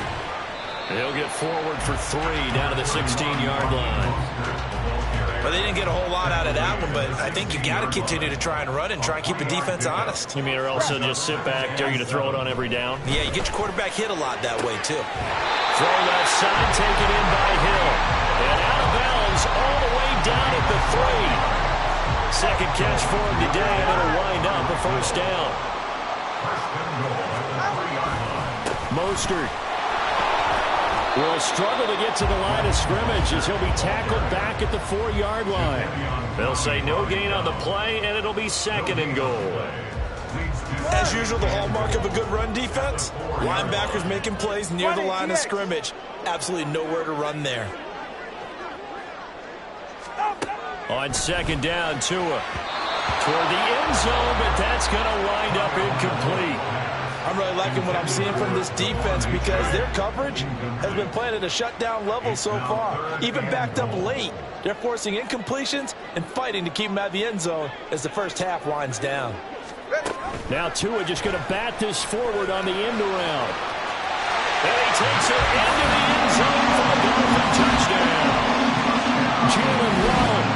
Speaker 2: He'll get forward for 3 down to the 16-yard line.
Speaker 4: Well, they didn't get a whole lot out of that one, but I think you got to continue to try and run and try and keep the defense honest.
Speaker 2: You mean or also just sit back, dare you to throw it on every down?
Speaker 4: Yeah, you get your quarterback hit a lot that way, too.
Speaker 2: Throw left side, taken in by Hill. And out of bounds all the way down at the 3. Second catch for him today, and it'll wind up a first down. Mostert will struggle to get to the line of scrimmage as he'll be tackled back at the 4-yard line. They'll say no gain on the play, and it'll be second and goal.
Speaker 5: As usual, the hallmark of a good run defense, linebackers making plays near the line of scrimmage. Absolutely nowhere to run there.
Speaker 2: On second down, Tua toward the end zone, but that's going to wind up incomplete.
Speaker 5: I'm really liking what I'm seeing from this defense because their coverage has been playing at a shutdown level so far. Even backed up late, they're forcing incompletions and fighting to keep them out of the end zone as the first half winds down.
Speaker 2: Now Tua just going to bat this forward on the end around. And he takes it into the end zone for a Dolphin touchdown. Jalen Waddle,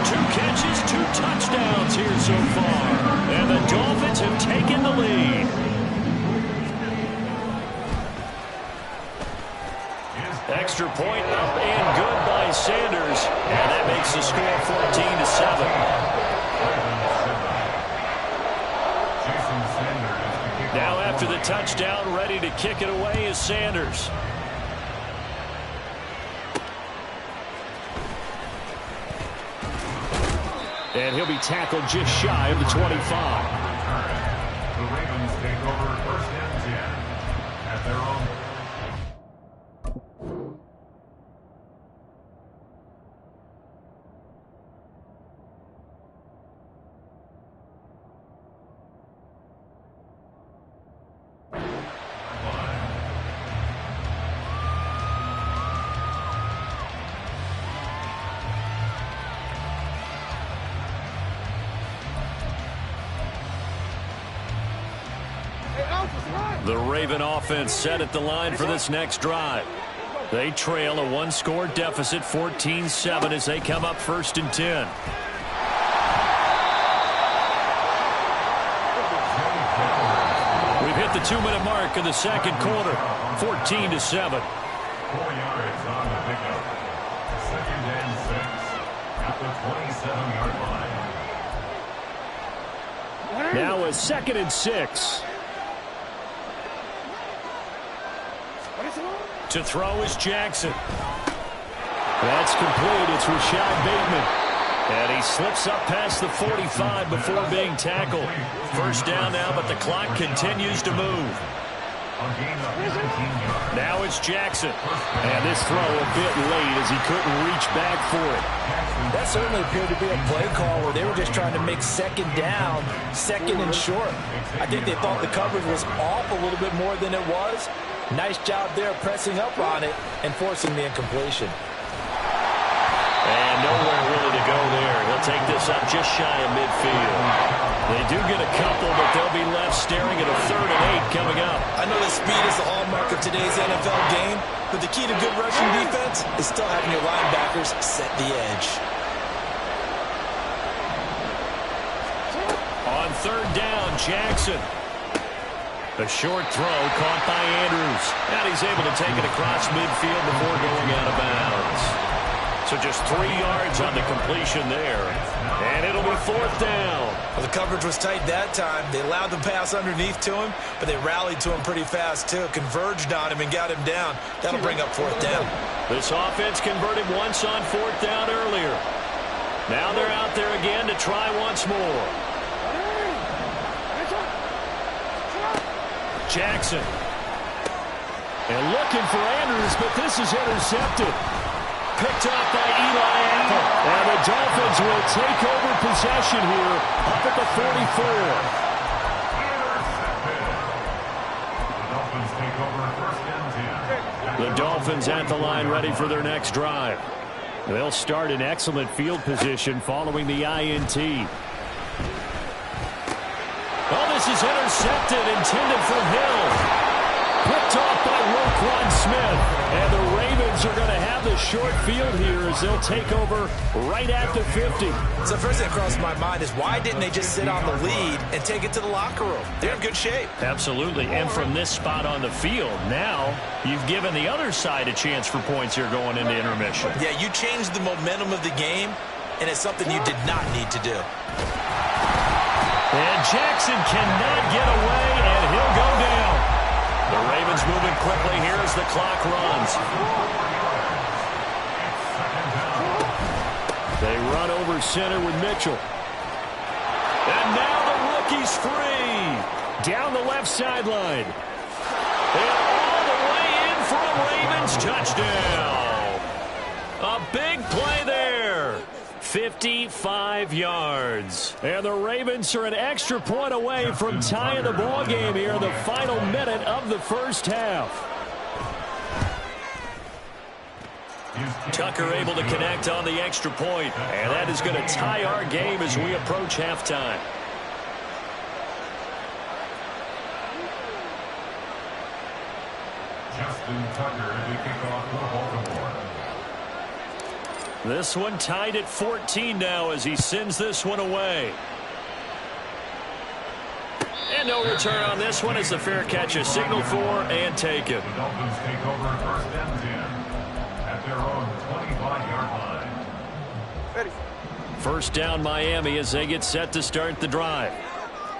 Speaker 2: 2 catches, 2 touchdowns here so far. And the Dolphins have taken the lead. Extra point up and good by Sanders. And that makes the score 14-7. Now after the touchdown, ready to kick it away is Sanders. And he'll be tackled just shy of the 25.
Speaker 6: The Ravens take over first and 10 at their own.
Speaker 2: The Raven offense set at the line for this next drive. They trail a 1-score deficit, 14-7, as they come up first and 10. We've hit the 2-minute mark of the second quarter, 14-7.
Speaker 6: 4 yards on the pickup. Second and 6 at the 27-yard line.
Speaker 2: Now a second and 6. To throw is Jackson. That's complete. It's Rashad Bateman. And he slips up past the 45 before being tackled. First down now, but the clock continues to move. Now it's Jackson. And this throw a bit late as he couldn't reach back for it.
Speaker 5: That certainly appeared to be a play call where they were just trying to make second down, second and short. I think they thought the coverage was off a little bit more than it was. Nice job there pressing up on it and forcing the incompletion.
Speaker 2: And nowhere really to go there. He'll take this up just shy of midfield. They do get a couple, but they'll be left staring at a 3rd and 8 coming up.
Speaker 5: I know that speed is the hallmark of today's NFL game, but the key to good rushing defense is still having your linebackers set the edge.
Speaker 2: On 3rd down, Jackson. A short throw caught by Andrews. And he's able to take it across midfield before going out of bounds. So just 3 yards on the completion there. And And it'll be fourth down.
Speaker 4: Well, the coverage was tight that time. They allowed the pass underneath to him, but they rallied to him pretty fast, too. Converged on him and got him down. That'll bring up fourth down.
Speaker 2: This offense converted once on fourth down earlier. Now they're out there again to try once more. Jackson. And looking for Andrews, but this is intercepted. Picked up by Eli Apple. And the Dolphins will take over possession here up at the 44. The Dolphins at the line ready for their next drive. They'll start in excellent field position following the INT. Oh, this is intercepted, intended for Hill. Picked off by Roquan Smith. And the Ravens are going to have the short field here as they'll take over right at the 50.
Speaker 4: So first thing that crossed my mind is why didn't they just sit on the lead and take it to the locker room? They're in good shape.
Speaker 2: Absolutely. And from this spot on the field, now you've given the other side a chance for points here going into intermission.
Speaker 4: Yeah, you changed the momentum of the game, and it's something you did not need to do.
Speaker 2: And Jackson cannot get away, and he'll go down. The Ravens moving quickly here as the clock runs. They run over center with Mitchell. And now the rookie's free. Down the left sideline. And all the way in for a Ravens touchdown. A big play there. 55 yards. And the Ravens are an extra point away from tying the ball game here in the final minute of the first half. Tucker able to connect on the extra point, and that is going to tie our game as we approach halftime.
Speaker 6: Justin Tucker as we kick off for Baltimore.
Speaker 2: This one tied at 14 now as he sends this one away. And no return on this one as the fair catch is signaled for and taken.
Speaker 6: The Dolphins take over first and 10 at their own 25-yard line.
Speaker 3: Ready.
Speaker 2: First down Miami as they get set to start the drive.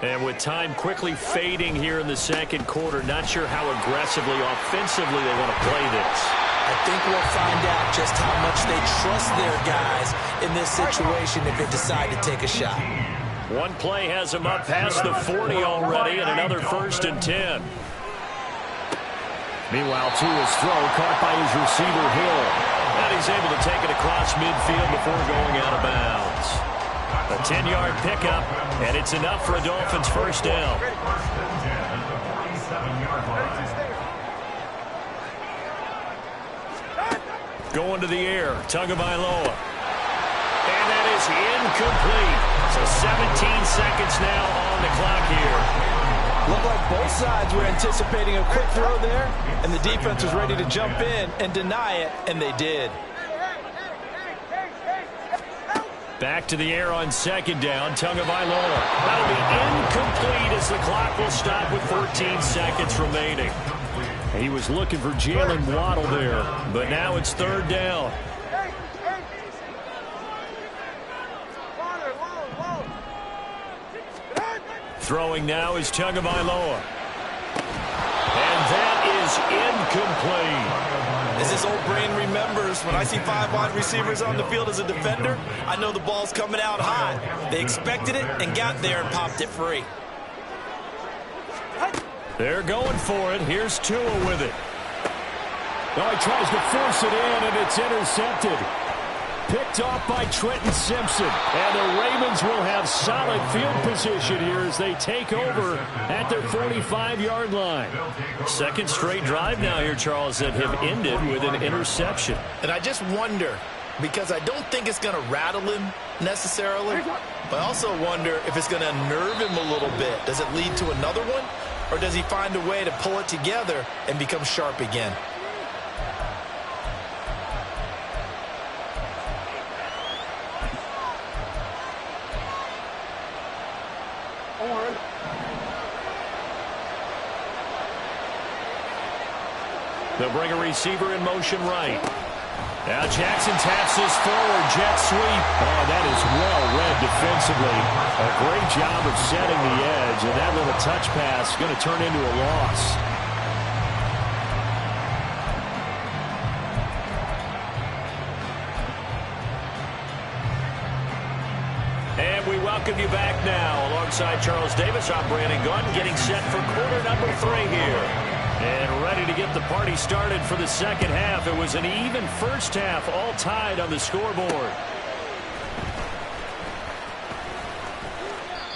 Speaker 2: And with time quickly fading here in the second quarter, not sure how aggressively, offensively they want to play this.
Speaker 4: I think we'll find out just how much they trust their guys in this situation if they decide to take a shot.
Speaker 2: One play has him up past the 40 already, and another first and 10. Meanwhile, to his throw, caught by his receiver, Hill. And he's able to take it across midfield before going out of bounds. A 10-yard pickup, and it's enough for a Dolphins first down. Going to the air, Tagovailoa. And that is incomplete. So 17 seconds now on the clock here.
Speaker 5: Looked like both sides were anticipating a quick throw there, and the defense was ready to jump in and deny it, and they did.
Speaker 2: Back to the air on second down, Tagovailoa. That'll be incomplete as the clock will stop with 14 seconds remaining. He was looking for Jalen Waddle there, but now it's third down. Throwing now is Tagovailoa. And that is incomplete.
Speaker 4: As this old brain remembers, when I see 5 wide receivers on the field as a defender, I know the ball's coming out hot. They expected it and got there and popped it free.
Speaker 2: They're going for it. Here's Tua with it. Now he tries to force it in, and it's intercepted. Picked off by Trenton Simpson. And the Ravens will have solid field position here as they take over at their 45-yard line. Second straight drive now here, Charles, that have ended with an interception.
Speaker 4: And I just wonder, because I don't think it's going to rattle him necessarily, but I also wonder if it's going to unnerve him a little bit. Does it lead to another one? Or does he find a way to pull it together and become sharp again?
Speaker 2: They'll bring a receiver in motion right. Now Jackson taps this forward, jet sweep. Oh, that is well read defensively. A great job of setting the edge, and that little touch pass is going to turn into a loss. And we welcome you back now. Alongside Charles Davis, I'm Brandon Gunn, getting set for quarter number 3 here. And ready to get the party started for the second half. It was an even first half, all tied on the scoreboard.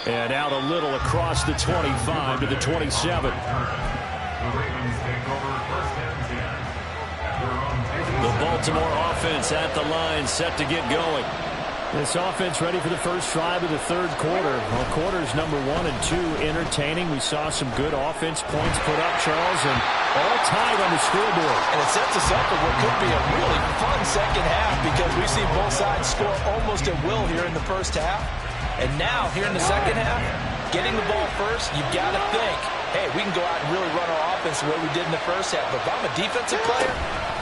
Speaker 2: And out a little across the 25 to the 27. The Baltimore offense at the line, set to get going. This offense ready for the first drive of the third quarter. Well, quarters number 1 and 2 entertaining. We saw some good offense points put up, Charles, and all tied on the scoreboard.
Speaker 4: And it sets us up for what could be a really fun second half because we see both sides score almost at will here in the first half. And now, here in the second half, getting the ball first, you've got to think, hey, we can go out and really run our offense the way we did in the first half. But if I'm a defensive player,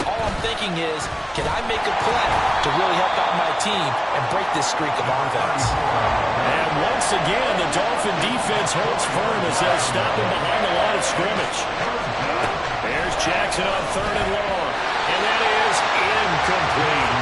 Speaker 4: all I'm thinking is, can I make a play to really help out my team and break this streak of offense?
Speaker 2: And once again, the Dolphin defense holds firm as they stop him behind the line of scrimmage. There's Jackson on 3rd and long. And that is incomplete.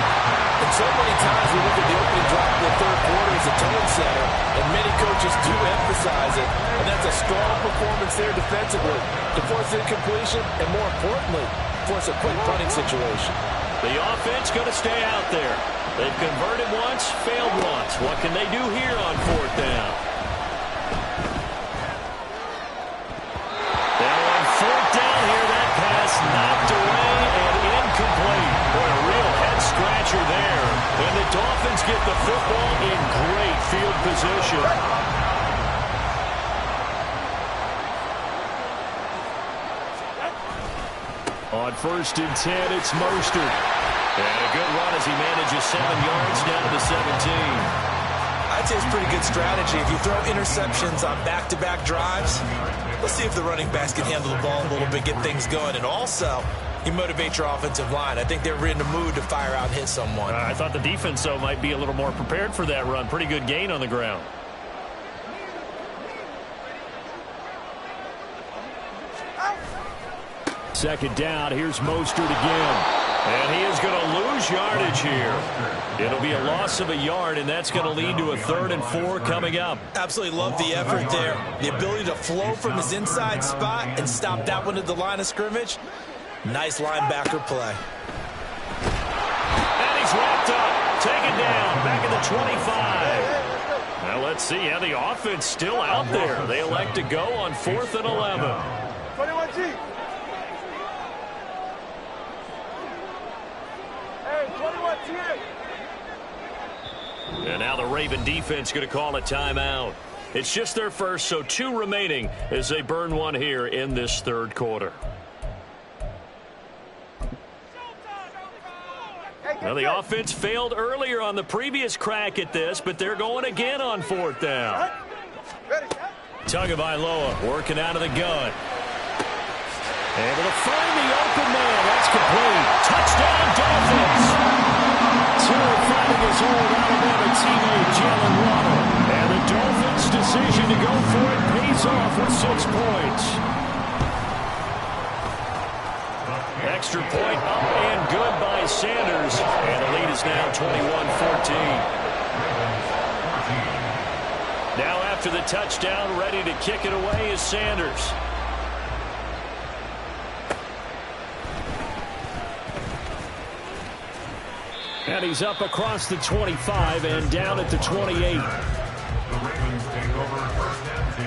Speaker 5: And so many times we look at the opening drive of the third quarter as a tone setter, and many coaches do emphasize it. And that's a strong performance there defensively to force incompletion and, more importantly, force a quick punting situation.
Speaker 2: The offense going to stay out there. They've converted once, failed once. What can they do here on 4th down? Now on 4th down here, that pass knocked away and incomplete. Boy, a real head-scratcher there. And the Dolphins get the football in great field position. On 1st and 10, it's Mostert. And a good run as he manages 7 yards down to the 17.
Speaker 5: I'd say it's pretty good strategy. If you throw interceptions on back-to-back drives, let's see if the running backs can handle the ball a little bit, get things going. And also, you motivate your offensive line. I think they're in the mood to fire out and hit someone.
Speaker 2: I thought the defense, though, might be a little more prepared for that run. Pretty good gain on the ground. Second down, here's Mostert again. And he is going to lose yardage here. It'll be a loss of a yard, and that's going to lead to a 3rd and 4 coming up.
Speaker 5: Absolutely love the effort there. The ability to flow from his inside spot and stop that one at the line of scrimmage. Nice linebacker play.
Speaker 2: And he's wrapped up, taken down, back at the 25. Now let's see how the offense still out there. They elect to go on 4th and 11.
Speaker 3: 21G.
Speaker 2: And now the Raven defense going to call a timeout. It's just their first, so 2 remaining as they burn one here in this third quarter. Now the offense failed earlier on the previous crack at this, but they're going again on 4th down. Tagovailoa working out of the gun. Able to find the open man. That's complete. Touchdown, Dolphins. Terrell finding his old Alabama teammate, Jalen Waddle. And the Dolphins' decision to go for it pays off with 6 points. Extra point up and good by Sanders. And the lead is now 21-14. Now after the touchdown, ready to kick it away is Sanders. And he's up across the 25 and down at the 28.
Speaker 6: The Ravens take over 1st and 10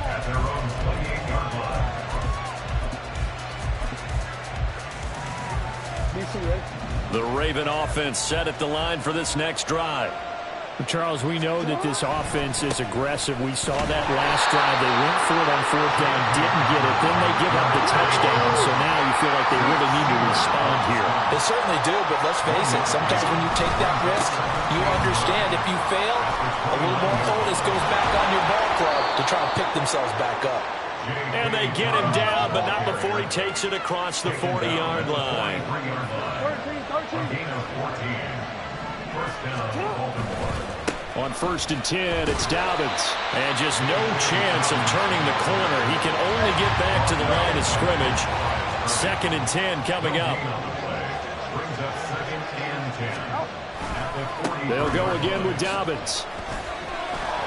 Speaker 6: at their own 28-yard line.
Speaker 2: The Raven offense set at the line for this next drive.
Speaker 11: Charles, we know that this offense is aggressive. We saw that last drive. They went for it on 4th down, didn't get it. Then they give up the touchdown. So now you feel like they really need to respond here.
Speaker 4: They certainly do, but let's face it. Sometimes when you take that risk, you understand if you fail, a little more onus goes back on your ball club to try to pick themselves back up.
Speaker 2: And they get him down, but not before he takes it across the 40-yard line. On 1st and 10, it's Dobbins. And just no chance of turning the corner. He can only get back to the line of scrimmage. 2nd and 10 coming up. They'll go again with Dobbins.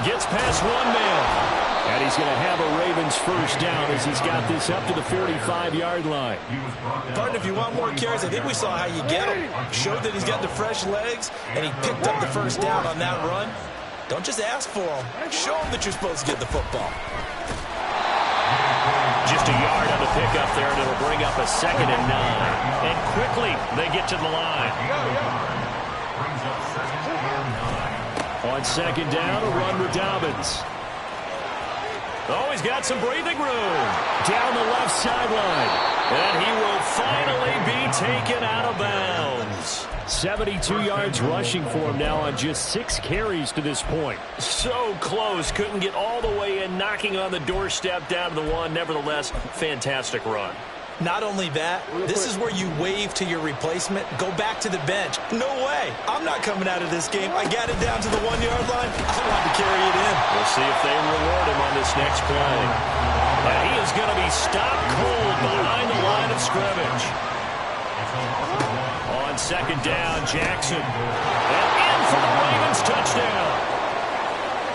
Speaker 2: Gets past one man. And he's going to have a Ravens first down as he's got this up to the 45-yard line.
Speaker 5: Partner, if you want more carries, I think we saw how you get him. Showed that he's got the fresh legs, and he picked up the first down on that run. Don't just ask for him. Show him that you're supposed to get the football.
Speaker 2: Just a yard on the pickup there, and it'll bring up a 2nd and 9. And quickly, they get to the line. On 2nd down, a run with Dobbins. Oh, he's got some breathing room. Down the left sideline. And he will finally be taken out of bounds. 72 yards rushing for him now on just 6 carries to this point.
Speaker 8: So close. Couldn't get all the way in, knocking on the doorstep down to the 1. Nevertheless, fantastic run.
Speaker 5: Not only that, this is where you wave to your replacement, go back to the bench. No way. I'm not coming out of this game. I got it down to the 1-yard line. I want to carry it in.
Speaker 2: We'll see if they reward him on this next play. And he is going to be stopped cold behind the line of scrimmage. On 2nd down, Jackson. And in for the Ravens touchdown.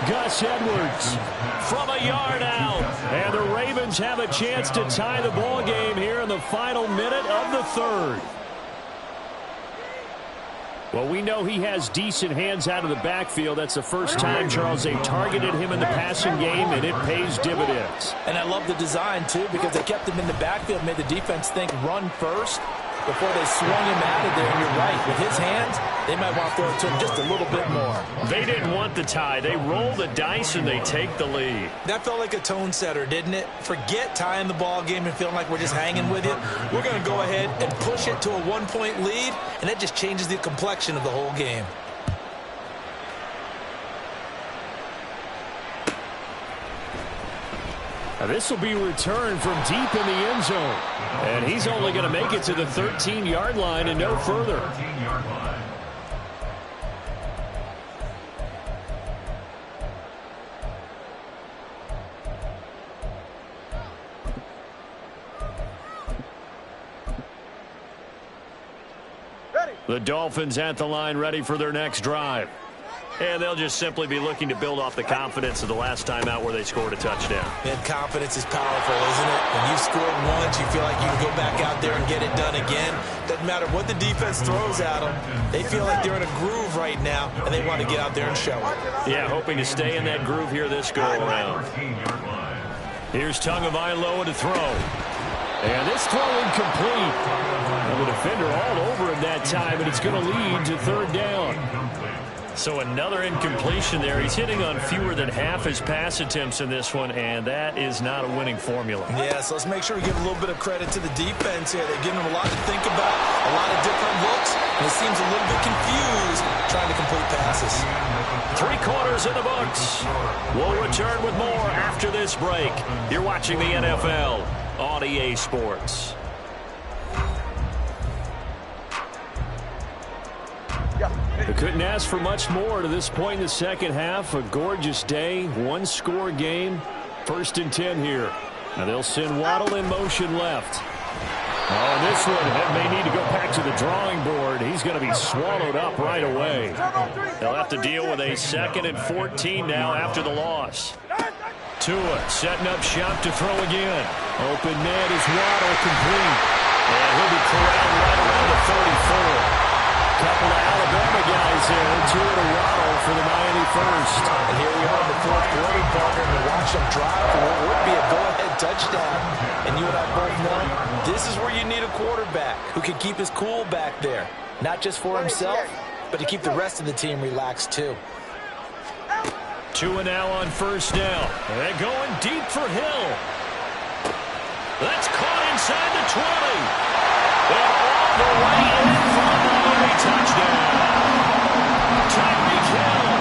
Speaker 2: Gus Edwards from a yard out. And the Ravens have a chance to tie the ball game here in the final minute of the 3rd. Well, we know he has decent hands out of the backfield. That's the first time, Charles, they've targeted him in the passing game, and it pays dividends.
Speaker 5: And I love the design, too, because they kept him in the backfield, made the defense think run first before they swung him out of there. And you're right. With his hands, they might want to throw it to him just a little bit more.
Speaker 2: They didn't want the tie. They roll the dice, and they take the lead.
Speaker 5: That felt like a tone setter, didn't it? Forget tying the ball game and feeling like we're just hanging with you. We're going to go ahead and push it to a 1-point lead, and that just changes the complexion of the whole game.
Speaker 11: Now this will be returned from deep in the end zone. And he's only going to make it to the 13-yard line and no further.
Speaker 2: The Dolphins at the line, ready for their next drive. And they'll just simply be looking to build off the confidence of the last time out where they scored a touchdown.
Speaker 5: And confidence is powerful, isn't it? When you've scored once, you feel like you can go back out there and get it done again. Doesn't matter what the defense throws at them. They feel like they're in a groove right now, and they want to get out there and show it.
Speaker 2: Yeah, hoping to stay in that groove here this go-around. Here's Tagovailoa to throw.
Speaker 11: And this throw incomplete. And the defender all over him that time, and it's going to lead to 3rd down.
Speaker 2: So another incompletion there. He's hitting on fewer than half his pass attempts in this one, and that is not a winning formula.
Speaker 5: Yeah, so let's make sure we give a little bit of credit to the defense here. They're giving him a lot to think about, a lot of different looks, and it seems a little bit confused trying to complete passes.
Speaker 2: 3 quarters in the books. We'll return with more after this break. You're watching the NFL on EA Sports.
Speaker 11: They couldn't ask for much more to this point in the second half. A gorgeous day, 1-score game. 1st and 10 here. Now they'll send Waddle in motion left. Oh, and this one may need to go back to the drawing board. He's going to be swallowed up right away.
Speaker 2: They'll have to deal with a 2nd and 14 now after the loss. Tua setting up shop to throw again.
Speaker 11: Open man is Waddle complete.
Speaker 2: And he'll be corralled right around the 34.
Speaker 11: Couple of Alabama guys there. Tua to Waddle for the Miami first.
Speaker 5: And here we are in the 4th quarter, partner, and watch them drive for what would be a go-ahead touchdown. And you and I both know this is where you need a quarterback who can keep his cool back there. Not just for himself, but to keep the rest of the team relaxed too.
Speaker 2: Tua now on 1st down. They're going deep for Hill. That's caught inside the 20. And all the way in for a Miami touchdown. Tyreek Hill,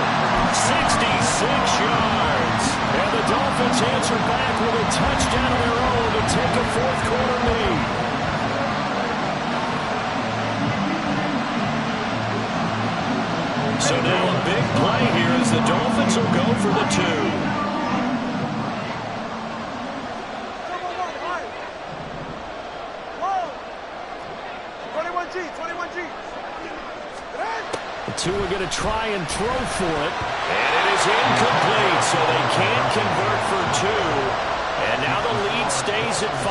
Speaker 2: 66 yards. And the Dolphins
Speaker 11: Ravens answer back with a touchdown of their own to take a fourth-quarter lead. So now a big play here as the Dolphins will go for the 2. The 2 are going to try and throw for it. And it is incomplete, so they can't convert for 2. And now the lead stays at 5.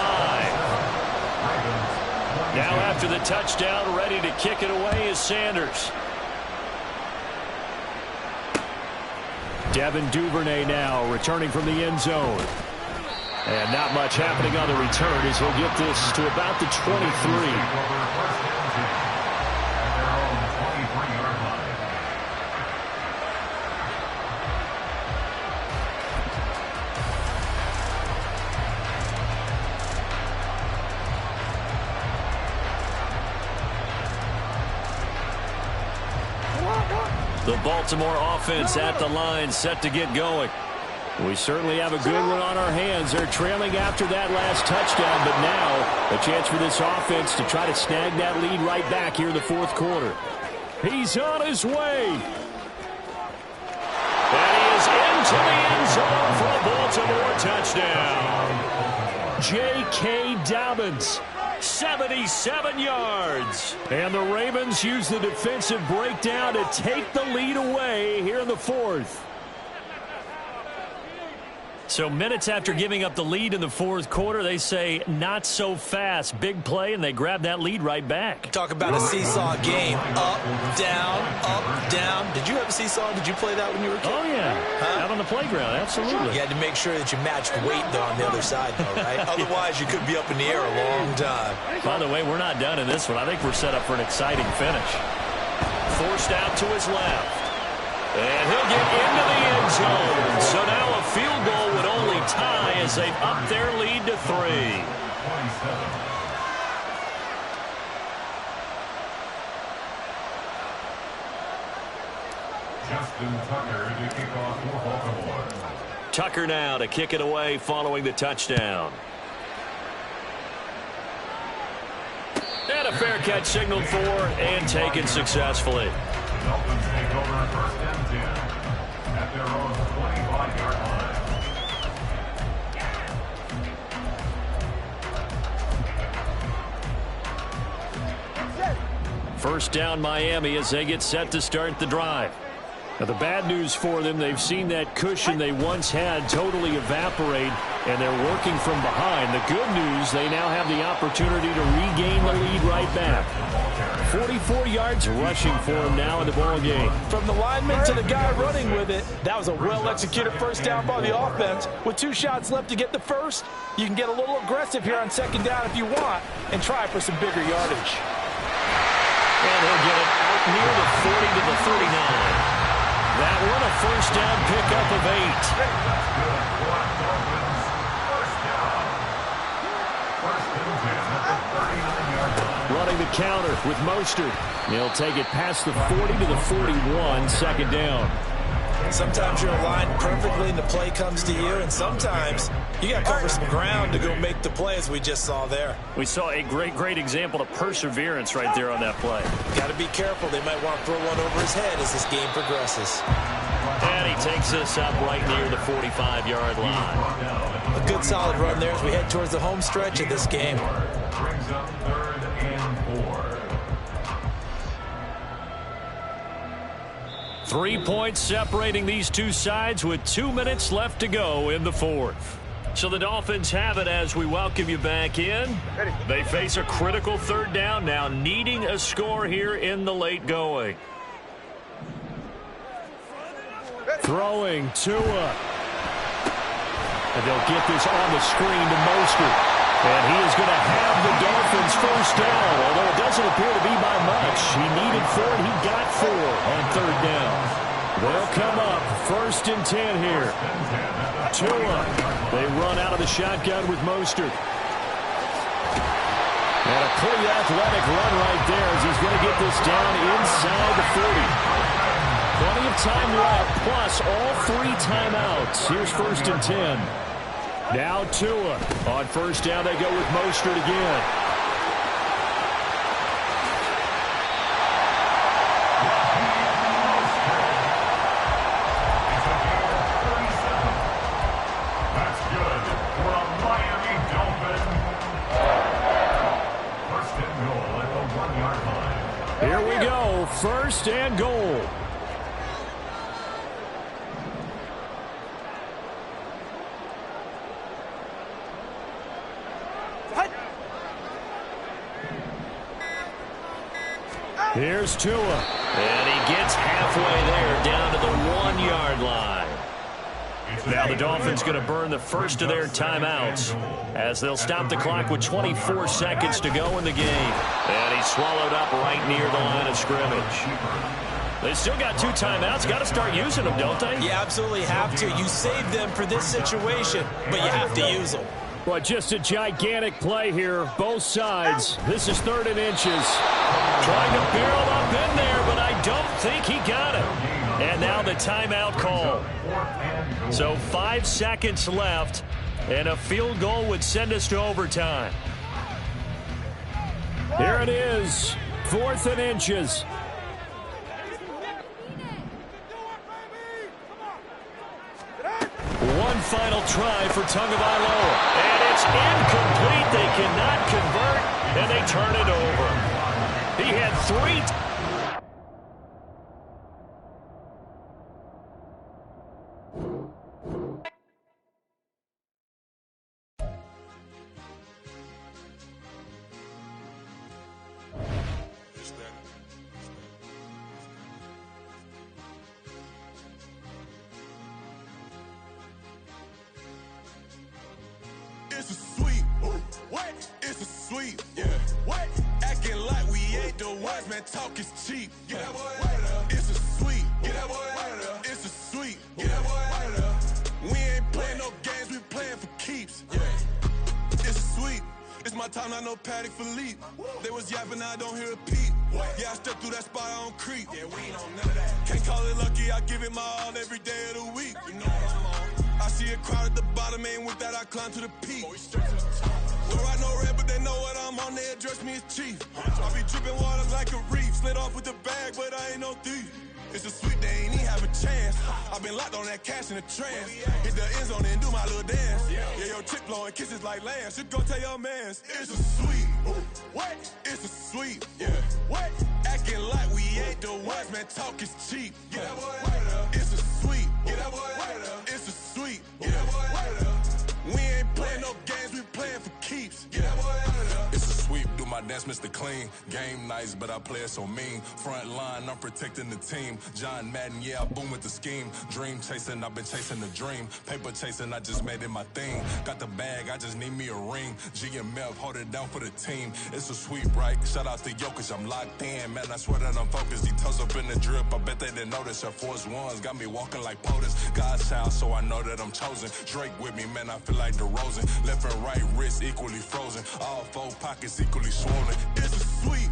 Speaker 11: Now after the touchdown, ready to kick it away is Sanders. Devin Duvernay now returning from the end zone. And not much happening on the return as he'll get this to about the 23. The Baltimore offense at the line, set to get going. We certainly have a good one on our hands. They're trailing after that last touchdown, but now a chance for this offense to try to snag that lead right back here in the fourth quarter. He's on his way. And he is into the end zone for a Baltimore touchdown. J.K. Dobbins. 77 yards. And the Ravens use the defensive breakdown to take the lead away here in the fourth. So minutes after giving up the lead in the fourth quarter, they say not so fast. Big play, and they grab that lead right back.
Speaker 4: Talk about a seesaw game. Up, down, up, down. Did you have a seesaw? Did you play that when you were a kid?
Speaker 11: Oh, yeah. Huh? Out on the playground, absolutely.
Speaker 4: You had to make sure that you matched weight, though, on the other side, though, right? Otherwise, you could be up in the air a long time.
Speaker 11: By the way, we're not done in this one. I think we're set up for an exciting finish. Forced out to his left. And he'll get into the end zone. So now a field goal would only tie as they've upped their lead to 3.
Speaker 6: Justin Tucker to kick off for Baltimore.
Speaker 11: Tucker now to kick it away following the touchdown. And a fair catch signaled for and taken successfully.
Speaker 6: Dolphins take over first and 10 at their own 25-yard line.
Speaker 11: First down Miami as they get set to start the drive. Now the bad news for them, they've seen that cushion they once had totally evaporate, and they're working from behind. The good news, they now have the opportunity to regain the lead right back. 44 yards rushing for him now in the ball game.
Speaker 5: From the lineman to the guy running with it, that was a well-executed first down by the offense. With 2 shots left to get the first, you can get a little aggressive here on second down if you want and try for some bigger yardage.
Speaker 11: And he'll get it out near the 40 to the 39. That one a first down pickup of 8. Running the counter with Mostert. He'll take it past the 40 to the 41, second down.
Speaker 4: Sometimes you're aligned perfectly and the play comes to you, and sometimes you got to cover some ground to go make the play, as we just saw there.
Speaker 11: We saw a great example of perseverance right there on that play.
Speaker 4: Got to be careful. They might want to throw one over his head as this game progresses.
Speaker 11: And he takes this up right near the 45-yard line.
Speaker 4: A good solid run there as we head towards the home stretch of this game.
Speaker 6: Brings up 3rd and 4.
Speaker 11: 3 points separating these two sides with 2 minutes left to go in the fourth. So the Dolphins have it as we welcome you back in. They face a critical third down now, needing a score here in the late going. Throwing Tua. And they'll get this on the screen to Mostert. And he is going to have the Dolphins first down, although it doesn't appear to be by much. He needed 4, and he got 4 on third down. They'll come up first and 10 here. Tua. They run out of the shotgun with Mostert. And a pretty athletic run right there as he's going to get this down inside the 40. Plenty of time left, plus all 3 timeouts. Here's first and 10. Now Tua. On first down, they go with Mostert again.
Speaker 6: That's good for a Miami Dolphin. First and goal at the 1-yard line.
Speaker 11: Here we go. First and goal. Here's Tua.
Speaker 8: And he gets halfway there, down to the 1-yard line.
Speaker 2: Now the Dolphins going to burn the first of their timeouts as they'll stop the clock with 24 seconds to go in the game. And he's swallowed up right near the line of scrimmage. They still got 2 timeouts. Got to start using them, don't they?
Speaker 5: You absolutely have to. You save them for this situation, but you have to use them.
Speaker 11: But just a gigantic play here, both sides. This is 3rd and inches.
Speaker 2: Trying to barrel up in there, but I don't think he got it. And now the timeout call. So 5 seconds left, and a field goal would send us to overtime.
Speaker 11: Here it is, 4th and inches.
Speaker 2: One final try for Tagovailoa. And it's incomplete. They cannot convert, and they turn it over. He had 3.
Speaker 12: It's a sweep. What? It's a sweep. Yeah. What? Acting like we ain't the ones, man. Talk is cheap. Get that boy out of there. It's a sweep. Get that boy out of there. It's a sweep. Get that boy out of there. We ain't playing no games. We playing for keeps. Yeah. It's a sweep. It's my time, not no Paddock Philippe. They was yapping, I don't hear a peep. Yeah, I stepped through that spot, I don't creep. Yeah, we ain't on none of that. Can't call it lucky, I give it my all every day of the week. You know what I'm on. I see a crowd at the bottom, ain't with that, I climb to the peak. Don't write no red, but they know what I'm on, they address me as chief. I be dripping water like a reef, slid off with the bag, but I ain't no thief. It's a sweep, they ain't even have a chance. I've been locked on that cash in a trance. Hit the end zone and do my little dance. Yeah, your chick blowing kisses like Lance. Should go tell your mans. It's a sweep. What? It's a sweep. Yeah. What? Acting like we ain't the ones, man. Talk is cheap. Get that boy out of there. It's a sweep. Get that boy out of there. It's a sweep. Get that boy out of there. We ain't playing no games, we playing for keeps. Get that boy out of there.
Speaker 13: It's a sweep, do my dance, Mr. Clean. Game nice, but I play it so mean. Front line, I'm protecting the team. John Madden, yeah, I boom with the scheme. Dream chasing, I've been chasing the dream. Paper chasing, I just made it my thing. Got the bag, I just need me a ring. GMF, hold it down for the team. It's a sweep, right? Shout out to Jokic, I'm locked in. Man, I swear that I'm focused. He toes up in the drip, I bet they didn't notice. Air Force Ones got me walking like POTUS. God's child, so I know that I'm chosen. Drake with me, man, I feel like DeRozan. Left and right wrist equally frozen. All 4 pockets equally swollen.
Speaker 12: It's a sweep.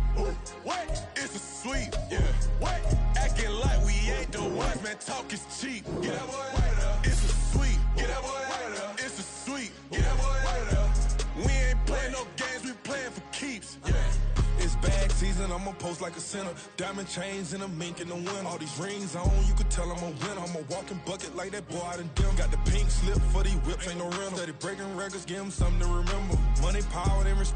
Speaker 12: What? It's a sweep. Yeah. What? Acting like we ain't the ones, man. Talk is cheap. Get that boy out of there. It's a sweep. Get that boy out of there. It's a sweep. Get that boy out of there. We ain't playing no games, we playing for keeps. Yeah.
Speaker 14: It's bag season, I'ma post like a sinner. Diamond chains and a mink in the wind. All these rings on, you could tell I'm a winner. I'm a walking bucket like that boy out in dim. Got the pink slip for these whips, ain't no rental. Steady breaking records, give them something to remember. Money, power, and respect.